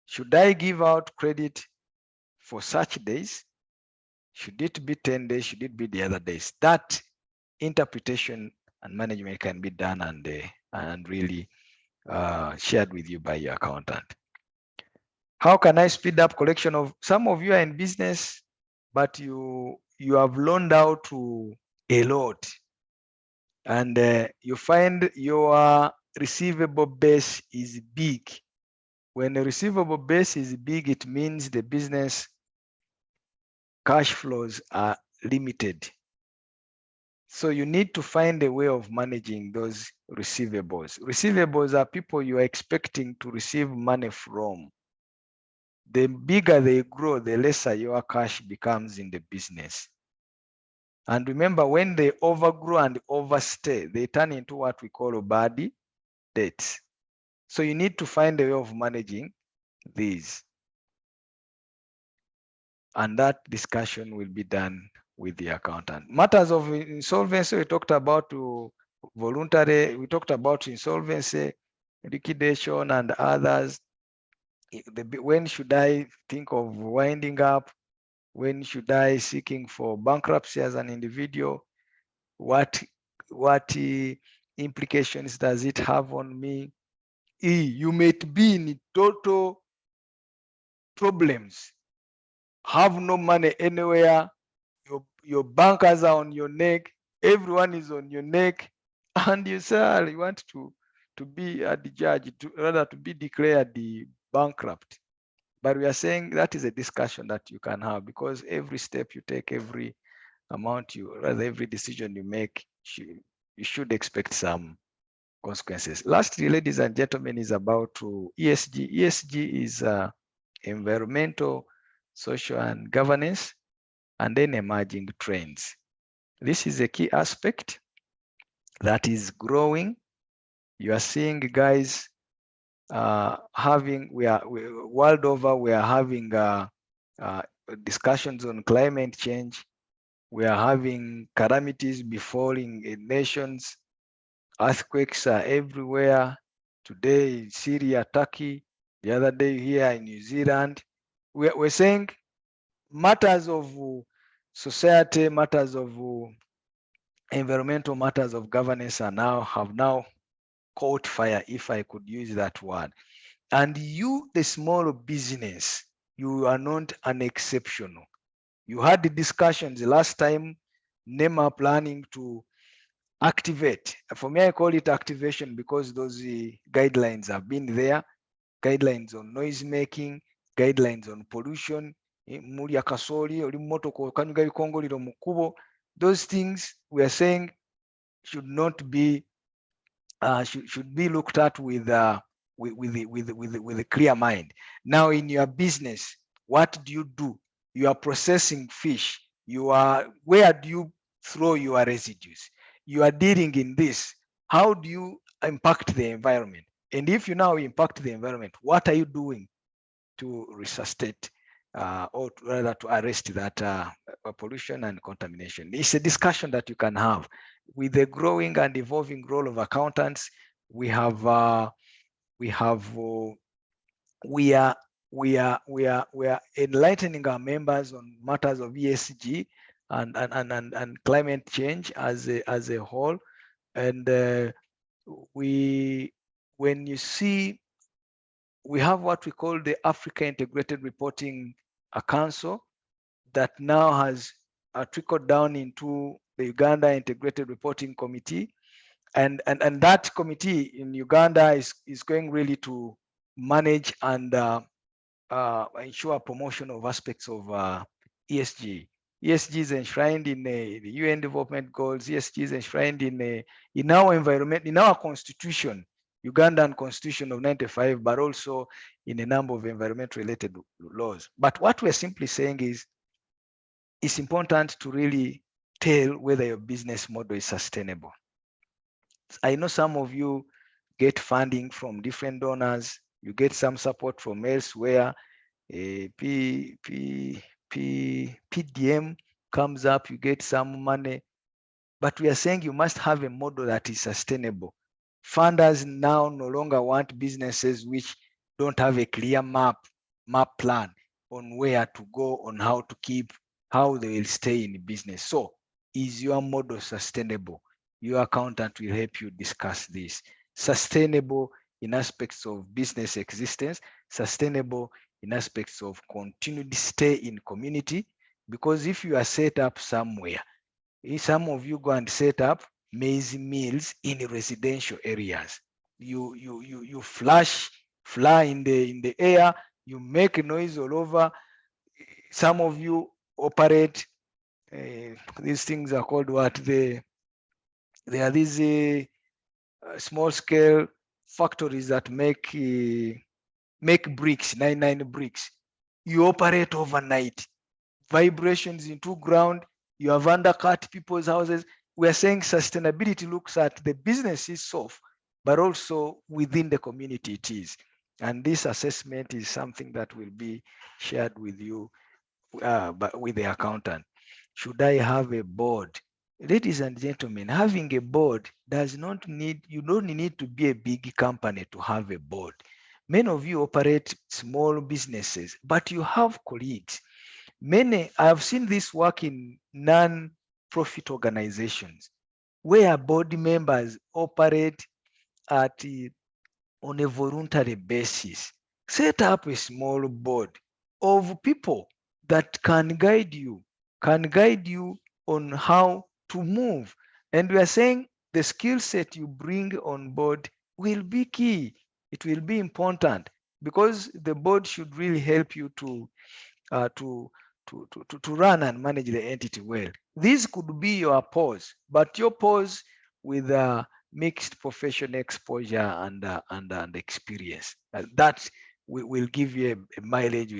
Should I give out credit for such days? Should it be 10 days? Should it be the other days? That interpretation and management can be done and really shared with you by your accountant. How can I speed up collection of, some of you are in business, but you have loaned out to a lot, and you find your receivable base is big. When the receivable base is big, it means the business cash flows are limited. So you need to find a way of managing those receivables. Receivables are people you are expecting to receive money from. The bigger they grow, the lesser your cash becomes in the business. And remember, when they overgrow and overstay, they turn into what we call bad debts. So you need to find a way of managing these. And that discussion will be done with the accountant. Matters of insolvency, we talked about voluntary, we talked about insolvency, liquidation, and others. When should I think of winding up? When should I seeking for bankruptcy as an individual? What implications does it have on me? You might be in total problems, have no money anywhere, your bankers are on your neck, everyone is on your neck, and you say, you want to be the judge, rather to be declared the bankrupt. But we are saying that is a discussion that you can have, because every step you take, every amount rather every decision you make, you should expect some consequences. Lastly, ladies and gentlemen, is about ESG. ESG is environmental, social, and governance, and then emerging trends. This is a key aspect that is growing. You are seeing, guys, world over, we are having discussions on climate change. We are having calamities befalling nations. Earthquakes are everywhere. Today, Syria, Turkey. The other day here in New Zealand. We're saying matters of society, matters of environmental, matters of governance have now caught fire, if I could use that word. And you, the small business, you are not an exceptional. You had the discussions last time, NEMA planning to activate. For me, I call it activation because those guidelines have been there. Guidelines on noise making, guidelines on pollution, mulya kasoli, oli motoka okanyuga bikongoliro mu kkubo. Those things we are saying should not be should be looked at with a clear mind. Now, in your business, what do you do? You are processing fish. Where do you throw your residues? You are dealing in this. How do you impact the environment? And if you now impact the environment, what are you doing to resuscitate or rather to arrest that pollution and contamination? It's a discussion that you can have. With the growing and evolving role of accountants, we are enlightening our members on matters of ESG and climate change as a whole. And when you see, we have what we call the Africa Integrated Reporting Council that now has trickled down into the Uganda Integrated Reporting Committee. And that committee in Uganda is going really to manage and ensure promotion of aspects of ESG. ESG is enshrined in the UN development goals. ESG is enshrined in our environment, in our constitution, Ugandan constitution of 95, but also in a number of environment related laws. But what we're simply saying is it's important to really tell whether your business model is sustainable. I know some of you get funding from different donors, you get some support from elsewhere, PDM comes up, you get some money, but we are saying you must have a model that is sustainable. Funders now no longer want businesses which don't have a clear map plan on where to go, on how to keep, how they will stay in business. So is your model sustainable? Your accountant will help you discuss this. Sustainable in aspects of business existence, sustainable in aspects of continued stay in community, because if you are set up somewhere, some of you go and set up maize mills in residential areas. You fly in the air, you make noise all over. Some of you operate these things are called what? They are these small scale factories that make bricks, 99 bricks. You operate overnight, vibrations into ground, you have undercut people's houses. We are saying sustainability looks at the business itself, but also within the community it is. And this assessment is something that will be shared with you, but with the accountant. Should I have a board? Ladies and gentlemen, having a board does not need, you don't need to be a big company to have a board. Many of you operate small businesses, but you have colleagues. Many, I have seen this work in non-profit organizations where board members operate at on a voluntary basis. Set up a small board of people that can guide you on how to move. And we are saying the skill set you bring on board will be key. It will be important because the board should really help you to uh, to, to run and manage the entity well. This could be your pause, but your pause with mixed professional exposure and experience. That will give you a mileage,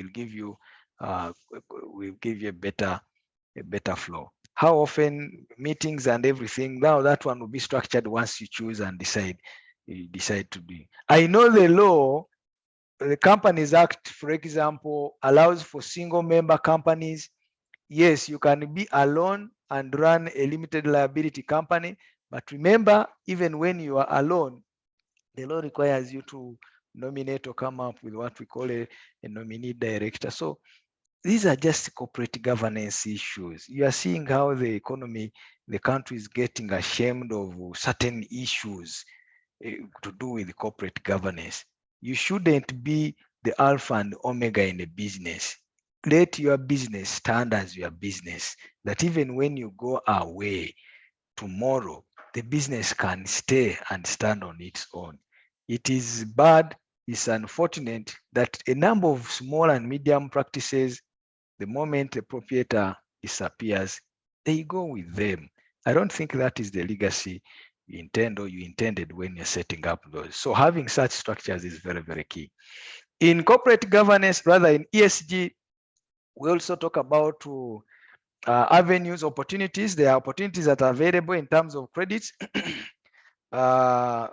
uh, will give you a better flow. How often meetings and everything, now that one will be structured once you choose and you decide to do. I know the law, the Companies Act, for example, allows for single member companies. Yes, you can be alone and run a limited liability company. But remember, even when you are alone, the law requires you to nominate or come up with what we call a nominee director. So these are just corporate governance issues. You are seeing how the economy, the country is getting ashamed of certain issues to do with corporate governance. You shouldn't be the alpha and omega in a business. Let your business stand as your business, that even when you go away tomorrow, the business can stay and stand on its own. It is bad, it's unfortunate that a number of small and medium practices, the moment the proprietor disappears, they go with them. I don't think that is the legacy you intend or you intended when you're setting up those. So having such structures is very, very key. In corporate governance, rather in ESG, we also talk about avenues, opportunities. There are opportunities that are available in terms of credits. There are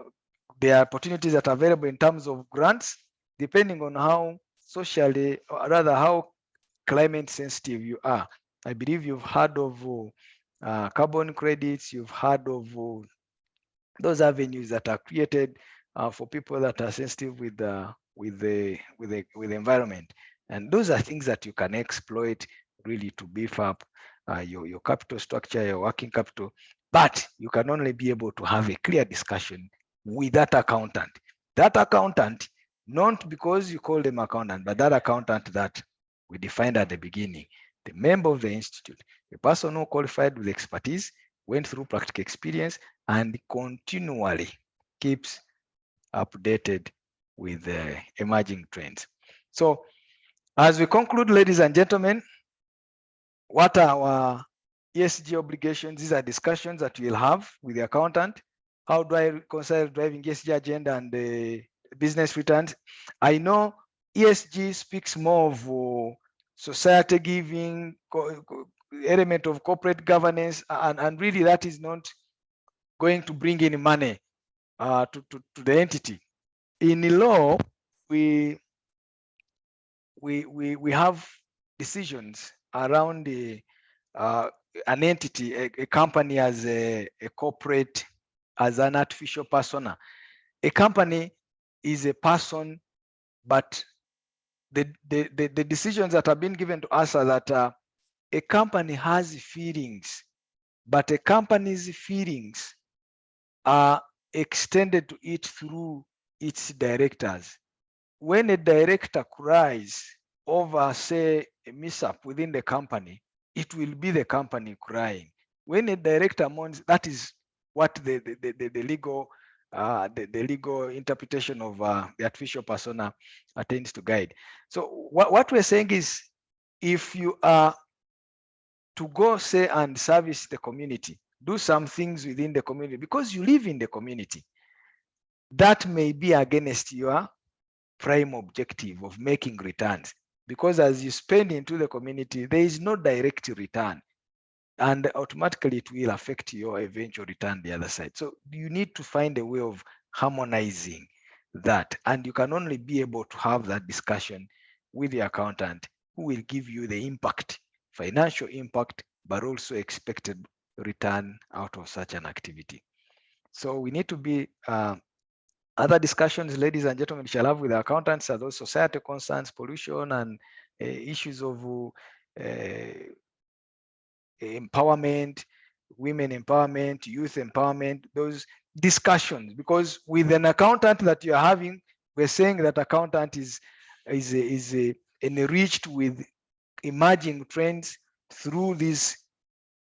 opportunities that are available in terms of grants, depending on how socially, or rather how climate sensitive you are. I believe you've heard of carbon credits, you've heard of those avenues that are created for people that are sensitive with the environment, and those are things that you can exploit really to beef up your capital structure, your working capital. But you can only be able to have a clear discussion with that accountant. That accountant, not because you call them accountant, but that accountant that we defined at the beginning, the member of the institute, a person who qualified with expertise, went through practical experience, and continually keeps updated with the emerging trends. So as we conclude, ladies and gentlemen, what are our ESG obligations? These are discussions that we'll have with the accountant. How do I reconcile driving ESG agenda and the business returns? I know ESG speaks more of society giving, element of corporate governance, and really that is not going to bring any money to the entity. In the law, we have decisions around an entity, a company as a corporate, as an artificial persona. A company is a person, but the decisions that have been given to us are that a company has feelings, but a company's feelings are extended to it through its directors. When a director cries over, say, a mishap within the company, it will be the company crying. When a director mourns, that is what the legal the legal interpretation of the artificial persona tends to guide. So what we're saying is, if you are to go, say, and service the community, do some things within the community because you live in the community, that may be against your prime objective of making returns, because as you spend into the community, there is no direct return, and automatically it will affect your eventual return the other side. So you need to find a way of harmonizing that, and you can only be able to have that discussion with the accountant, who will give you the impact, financial impact, but also expected return out of such an activity. So we need to be other discussions, ladies and gentlemen, we shall have with the accountants are those society concerns, pollution, and issues of empowerment, women empowerment, youth empowerment, those discussions. Because with an accountant that you're having, we're saying that accountant is enriched with emerging trends through these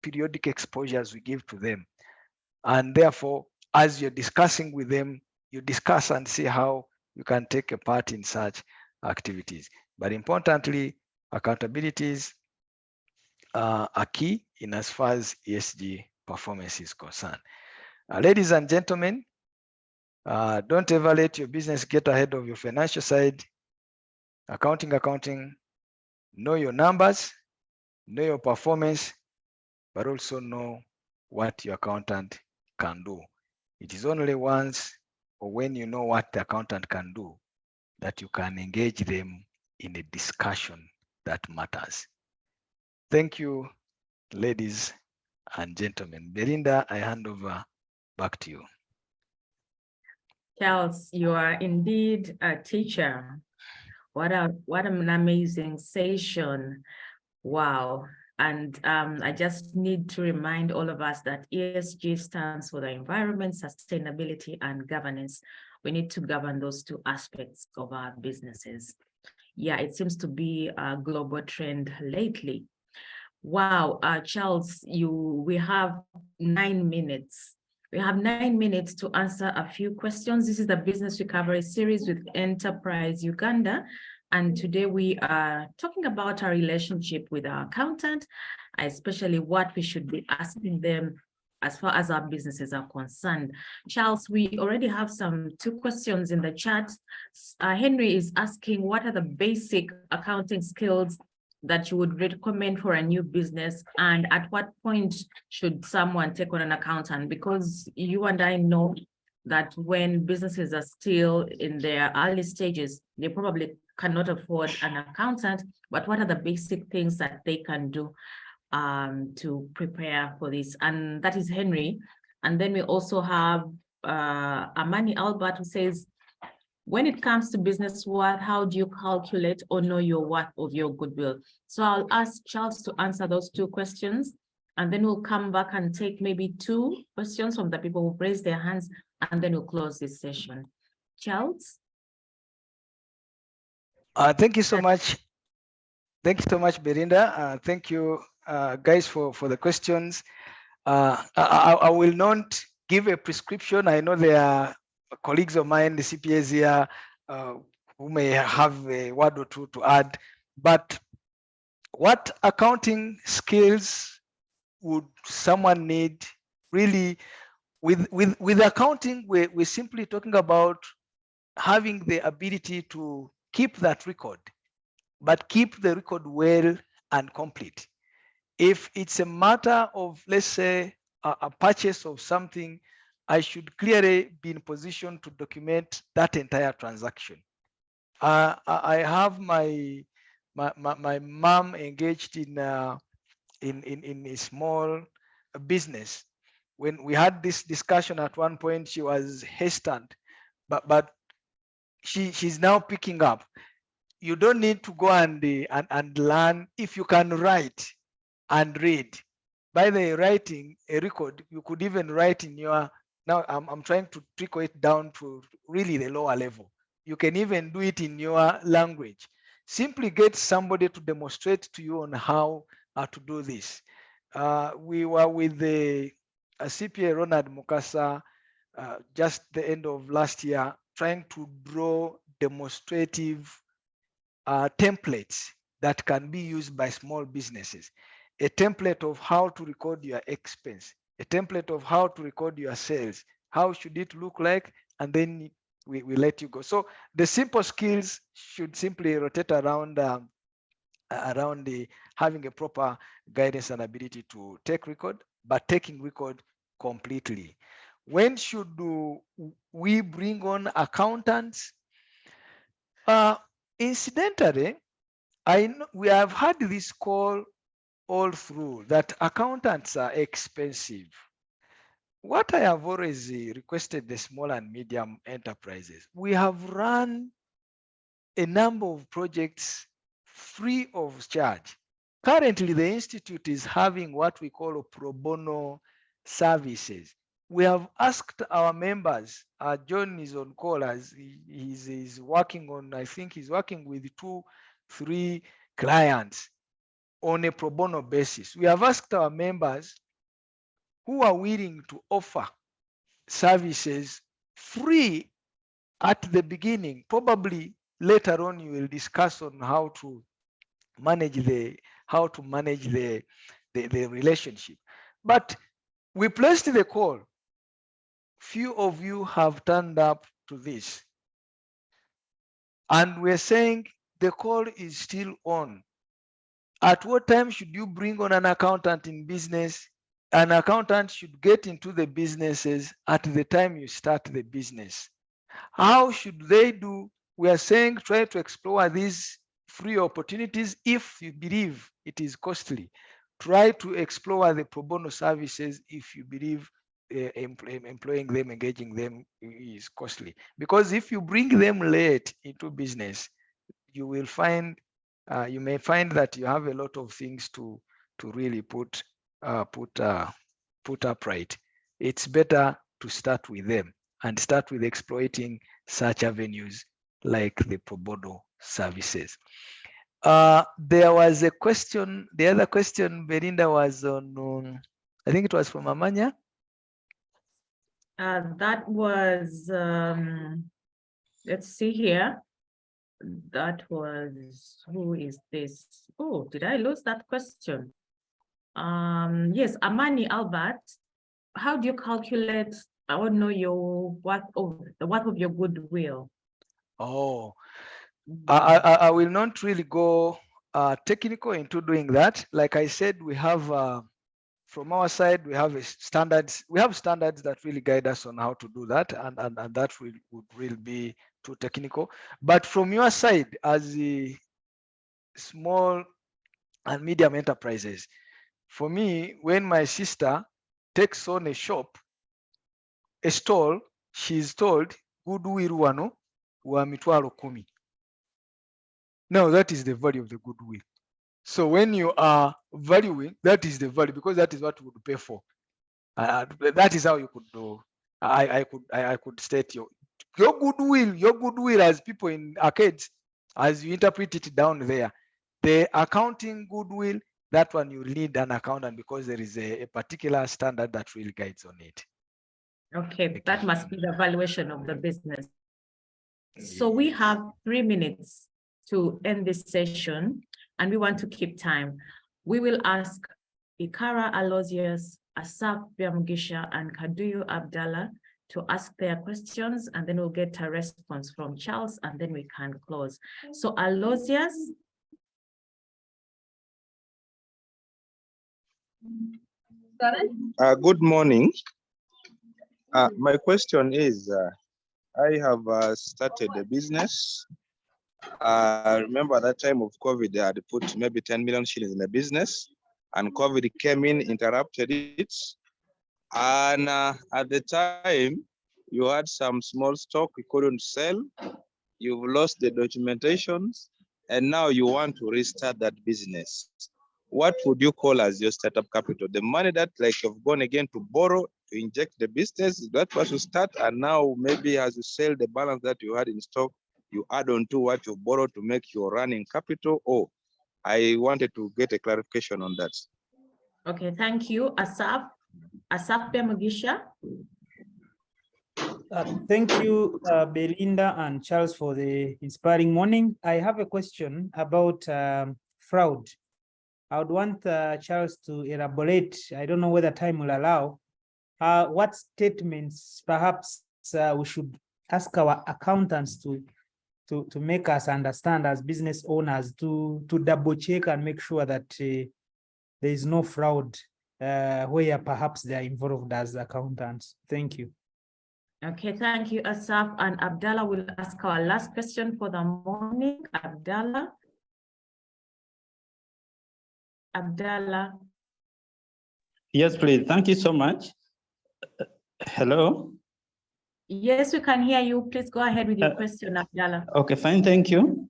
periodic exposures we give to them. And therefore, as you're discussing with them, you discuss and see how you can take a part in such activities. But importantly, accountabilities are key in as far as ESG performance is concerned. Ladies and gentlemen, don't ever let your business get ahead of your financial side. Accounting, know your numbers, know your performance, but also know what your accountant can do. It is only once or when you know what the accountant can do that you can engage them in a discussion that matters. Thank you, ladies and gentlemen. Belinda, I hand over back to you.
Charles, you are indeed a teacher. What an amazing session. Wow. And I just need to remind all of us that ESG stands for the environment, sustainability, and governance. We need to govern those two aspects of our businesses. Yeah, it seems to be a global trend lately. Wow, Charles, we have 9 minutes. We have 9 minutes to answer a few questions. This is the Business Recovery Series with Enterprise Uganda. And today we are talking about our relationship with our accountant, especially what we should be asking them as far as our businesses are concerned. Charles, we already have some 2 questions in the chat. Henry is asking, what are the basic accounting skills that you would recommend for a new business, and at what point should someone take on an accountant? Because you and I know that when businesses are still in their early stages, they probably cannot afford an accountant, but what are the basic things that they can do to prepare for this? And that is Henry. And then we also have Amani Albert, who says, when it comes to business worth, how do you calculate or know your worth of your goodwill? So I'll ask Charles to answer those 2 questions, and then we'll come back and take maybe 2 questions from the people who've raised their hands, and then we'll close this session. Charles?
Thank you so much. Thank you so much, Belinda. Thank you, guys, for the questions. I will not give a prescription. I know there are colleagues of mine, the CPAs here, who may have a word or 2 to add. But What accounting skills would someone need really? With accounting, we're simply talking about having the ability to keep that record, but keep the record well and complete. If it's a matter of, let's say, a purchase of something, I should clearly be in position to document that entire transaction. I have my mom engaged in a small business. When we had this discussion at one point, she was hesitant, but she's now picking up. You don't need to go and learn. If you can write and read, by the writing a record, you could even write in your, now I'm trying to trickle it down to really the lower level. You can even do it in your language. Simply get somebody to demonstrate to you on how to do this. We were with the CPA Ronald Mukasa just the end of last year, trying to draw demonstrative templates that can be used by small businesses. A template of how to record your expense, a template of how to record your sales, how should it look like, and then we let you go. So the simple skills should simply rotate around around the having a proper guidance and ability to take record, but taking record completely. When should we bring on accountants? Incidentally, I know we have had this call all through that accountants are expensive. What I have always requested the small and medium enterprises, we have run a number of projects free of charge. Currently, the Institute is having what we call pro bono services. We have asked our members, John is on call as he's working on, I think he's working with 2-3 clients on a pro bono basis. We have asked our members who are willing to offer services free at the beginning. Probably later on you will discuss on how to manage the relationship. But we placed the call. Few of you have turned up to this. And we're saying the call is still on. At what time should you bring on an accountant in business? An accountant should get into the businesses at the time you start the business. How should they do? We are saying try to explore these free opportunities if you believe it is costly. Try to explore the pro bono services if you believe employing them, engaging them is costly. Because if you bring them late into business, you will find you may find that you have a lot of things to really put upright. It's better to start with them and start with exploiting such avenues like the pro bono services. There was a question, the other question, Belinda, was on, I think it was from Amanya.
That was, let's see here. That was, who is this? Oh, did I lose that question? Yes, Amani Albert, how do you calculate, I want to know your the worth of your goodwill?
Oh, I will not really go technical into doing that. Like I said, we have from our side, we have standards. We have standards that really guide us on how to do that, and that would really be too technical. But from your side, as the small and medium enterprises, for me, when my sister takes on a shop, a stall, she's told goodwill wano wa mitwalo kumi. Now that is the value of the goodwill. So when you are valuing, that is the value, because that is what you would pay for. That is how you could do. I could state your goodwill as people in arcades, as you interpret it down there. The accounting goodwill, that one you need an accountant because there is a particular standard that really guides on it.
Okay, that must be the valuation of the business. So we have 3 minutes to end this session. and we want to keep time. We will ask Ikara Aloysius, Asaf Biamugisha, and Kaduyu Abdallah to ask their questions, and then we'll get a response from Charles, and then we can close. So Aloysius.
Good morning. My question is, I have started a business. Remember that time of COVID, I had put maybe 10 million shillings in the business, and COVID came in, interrupted it. And at the time, you had some small stock you couldn't sell. You've lost the documentations, and now you want to restart that business. What would you call as your startup capital? The money that like you've gone again to borrow to inject the business, that was to start, and now maybe as you sell the balance that you had in stock, you add on to what you borrowed to make your running capital. Oh, I wanted to get a clarification on that.
Okay, thank you. Asaf Biamugisha.
Thank you, Belinda and Charles, for the inspiring morning. I have a question about fraud. I would want Charles to elaborate. I don't know whether time will allow. What statements perhaps we should ask our accountants to make us understand as business owners, to double check and make sure that there is no fraud where perhaps they are involved as accountants. Thank you.
Okay, thank you, Asaf. And Abdallah will ask our last question for the morning. Abdallah.
Yes, please. Thank you so much. Hello?
Yes, we can hear you. Please go ahead with your question, Abdallah.
Okay, fine. Thank you.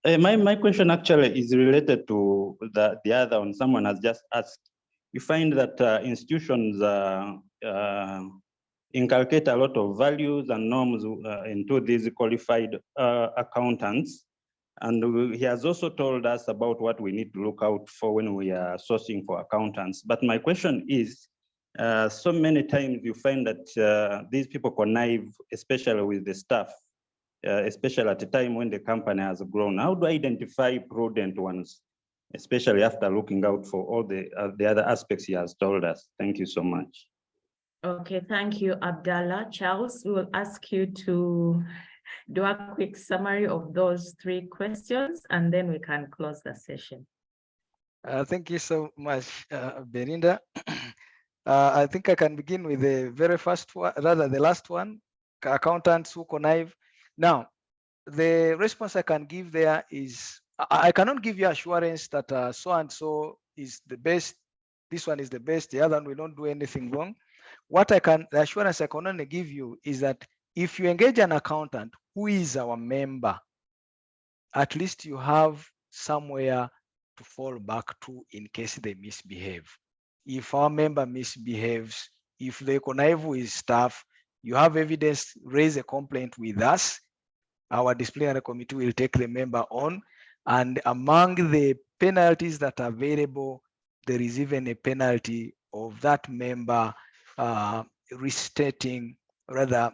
My question actually is related to the other one. Someone has just asked. You find that institutions inculcate a lot of values and norms into these qualified accountants. And he has also told us about what we need to look out for when we are sourcing for accountants. But my question is, so many times you find that these people connive, especially with the staff, especially at a time when the company has grown. How do I identify prudent ones, especially after looking out for all the other aspects he has told us? Thank you so much.
Okay, thank you, Abdallah. Charles, we will ask you to do a quick summary of those 3 questions, and then we can close the session.
Thank you so much, Belinda. I think I can begin with the very first one, rather the last one, accountants who connive. Now, the response I can give there is, I cannot give you assurance that so-and-so is the best, this one is the best, the other one will not do anything wrong. The assurance I can only give you is that if you engage an accountant who is our member, at least you have somewhere to fall back to in case they misbehave. If our member misbehaves, if they connive with staff, you have evidence, raise a complaint with us. Our disciplinary committee will take the member on. And among the penalties that are available, there is even a penalty of that member restating, rather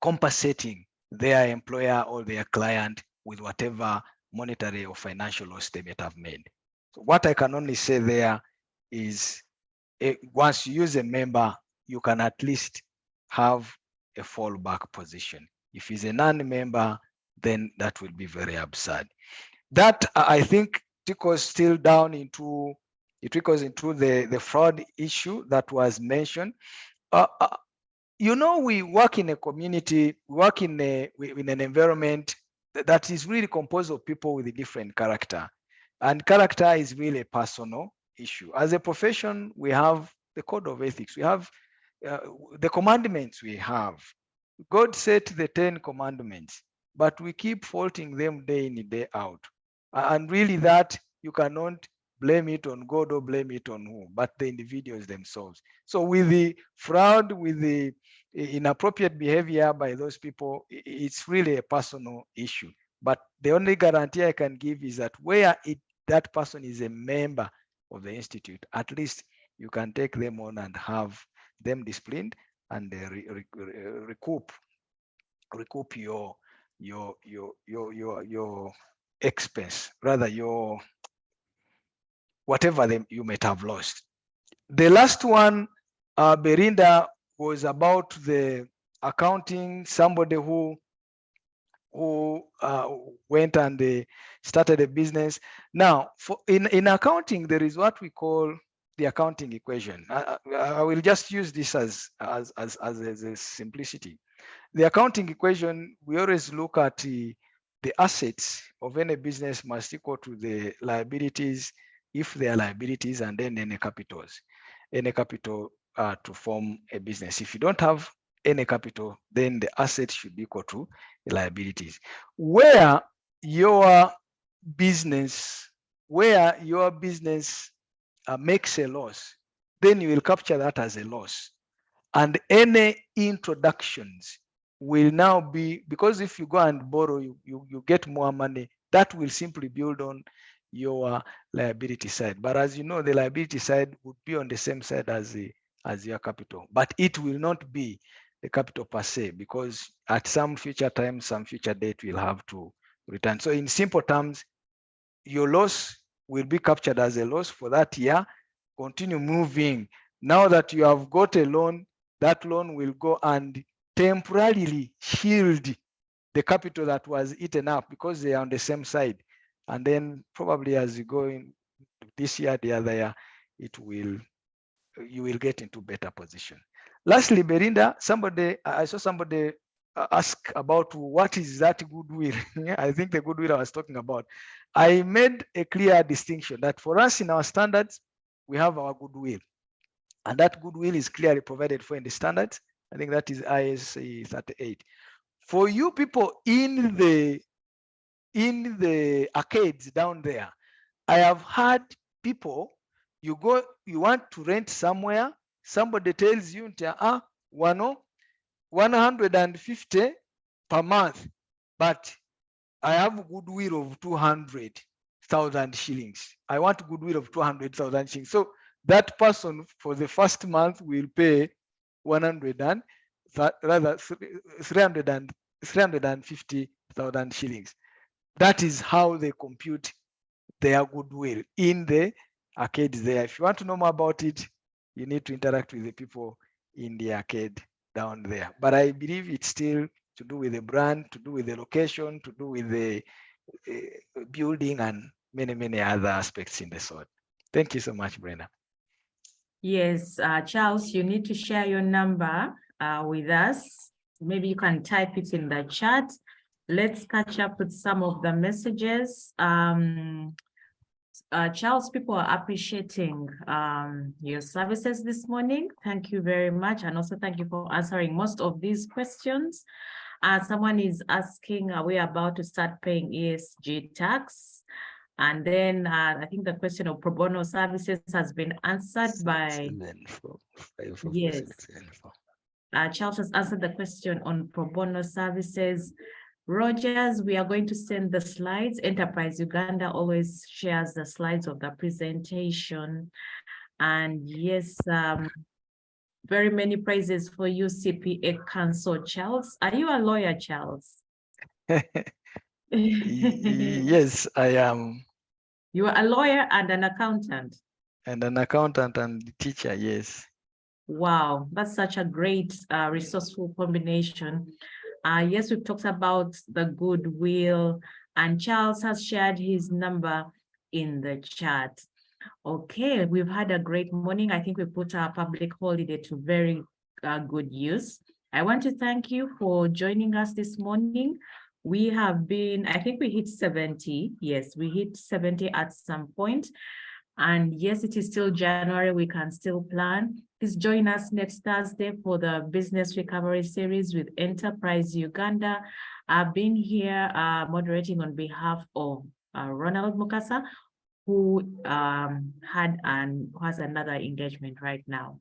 compensating their employer or their client with whatever monetary or financial loss they may have made. So what I can only say there is, once you use a member, you can at least have a fallback position. If he's a non-member, then that will be very absurd. That I think trickles still down into, it trickles into the fraud issue that was mentioned. You know, we work in a community, we work in an environment that is really composed of people with a different character. And character is really a personal issue. As a profession, we have the code of ethics, we have the commandments we have. God set the 10 commandments, but we keep faulting them day in, day out. And really that you cannot blame it on God or blame it on who, but the individuals themselves. So with the fraud, with the inappropriate behavior by those people, it's really a personal issue. But the only guarantee I can give is that where that person is a member of the institute, at least you can take them on and have them disciplined and recoup your expense, rather your whatever you might have lost. The last one, Belinda, was about the accounting, somebody who went and started a business. Now, in accounting, there is what we call the accounting equation. I will just use this as a simplicity. The accounting equation, we always look at the assets of any business must equal to the liabilities, if they are liabilities, and then any capital to form a business. If you don't have any capital, then the assets should be equal to the liabilities. Where your business makes a loss, then you will capture that as a loss. And any introductions will now be, because if you go and borrow, you get more money, that will simply build on your liability side. But as you know, the liability side would be on the same side as your capital, but it will not be the capital per se, because at some future time, some future date, will have to return. So in simple terms, your loss will be captured as a loss for that year. Continue moving. Now that you have got a loan, that loan will go and temporarily shield the capital that was eaten up, because they are on the same side. And then probably as you go in this year, the other year, you will get into better position. Lastly, Belinda, I saw somebody ask about what is that goodwill. I think the goodwill I was talking about. I made a clear distinction that for us in our standards, we have our goodwill, and that goodwill is clearly provided for in the standards. I think that is ISA 38. For you people in the arcades down there, I have had people, you want to rent somewhere, somebody tells you, 150 per month, but I have goodwill of 200,000 shillings. I want goodwill of 200,000 shillings. So that person for the first month will pay 350,000 shillings. That is how they compute their goodwill in the arcades there. If you want to know more about it, you need to interact with the people in the arcade down there. But I believe it's still to do with the brand, to do with the location, to do with the building, and many other aspects in the sort. Thank you so much, Brenda.
Yes, Charles, you need to share your number with us. Maybe you can type it in the chat. Let's catch up with some of the messages. Charles, people are appreciating your services this morning. Thank you very much. And also thank you for answering most of these questions. Someone is asking, are we about to start paying ESG tax? And then I think the question of pro bono services has been answered by, yes. Charles has answered the question on pro bono services. Rogers, we are going to send the slides. Enterprise Uganda always shares the slides of the presentation. And yes, very many praises for you, CPA Council, Charles. Are you a lawyer, Charles?
Yes, I am.
You are a lawyer and an accountant.
And an accountant and teacher, yes.
Wow, that's such a great resourceful combination. Yes, we've talked about the goodwill, and Charles has shared his number in the chat. Okay, we've had a great morning. I think we put our public holiday to very good use. I want to thank you for joining us this morning. We have been, I think we hit 70. Yes, we hit 70 at some point. And yes, it is still January, we can still plan. Please join us next Thursday for the Business Recovery Series with Enterprise Uganda. I've been here moderating on behalf of Ronald Mukasa, who has another engagement right now.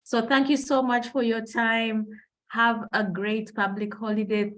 So thank you so much for your time. Have a great public holiday.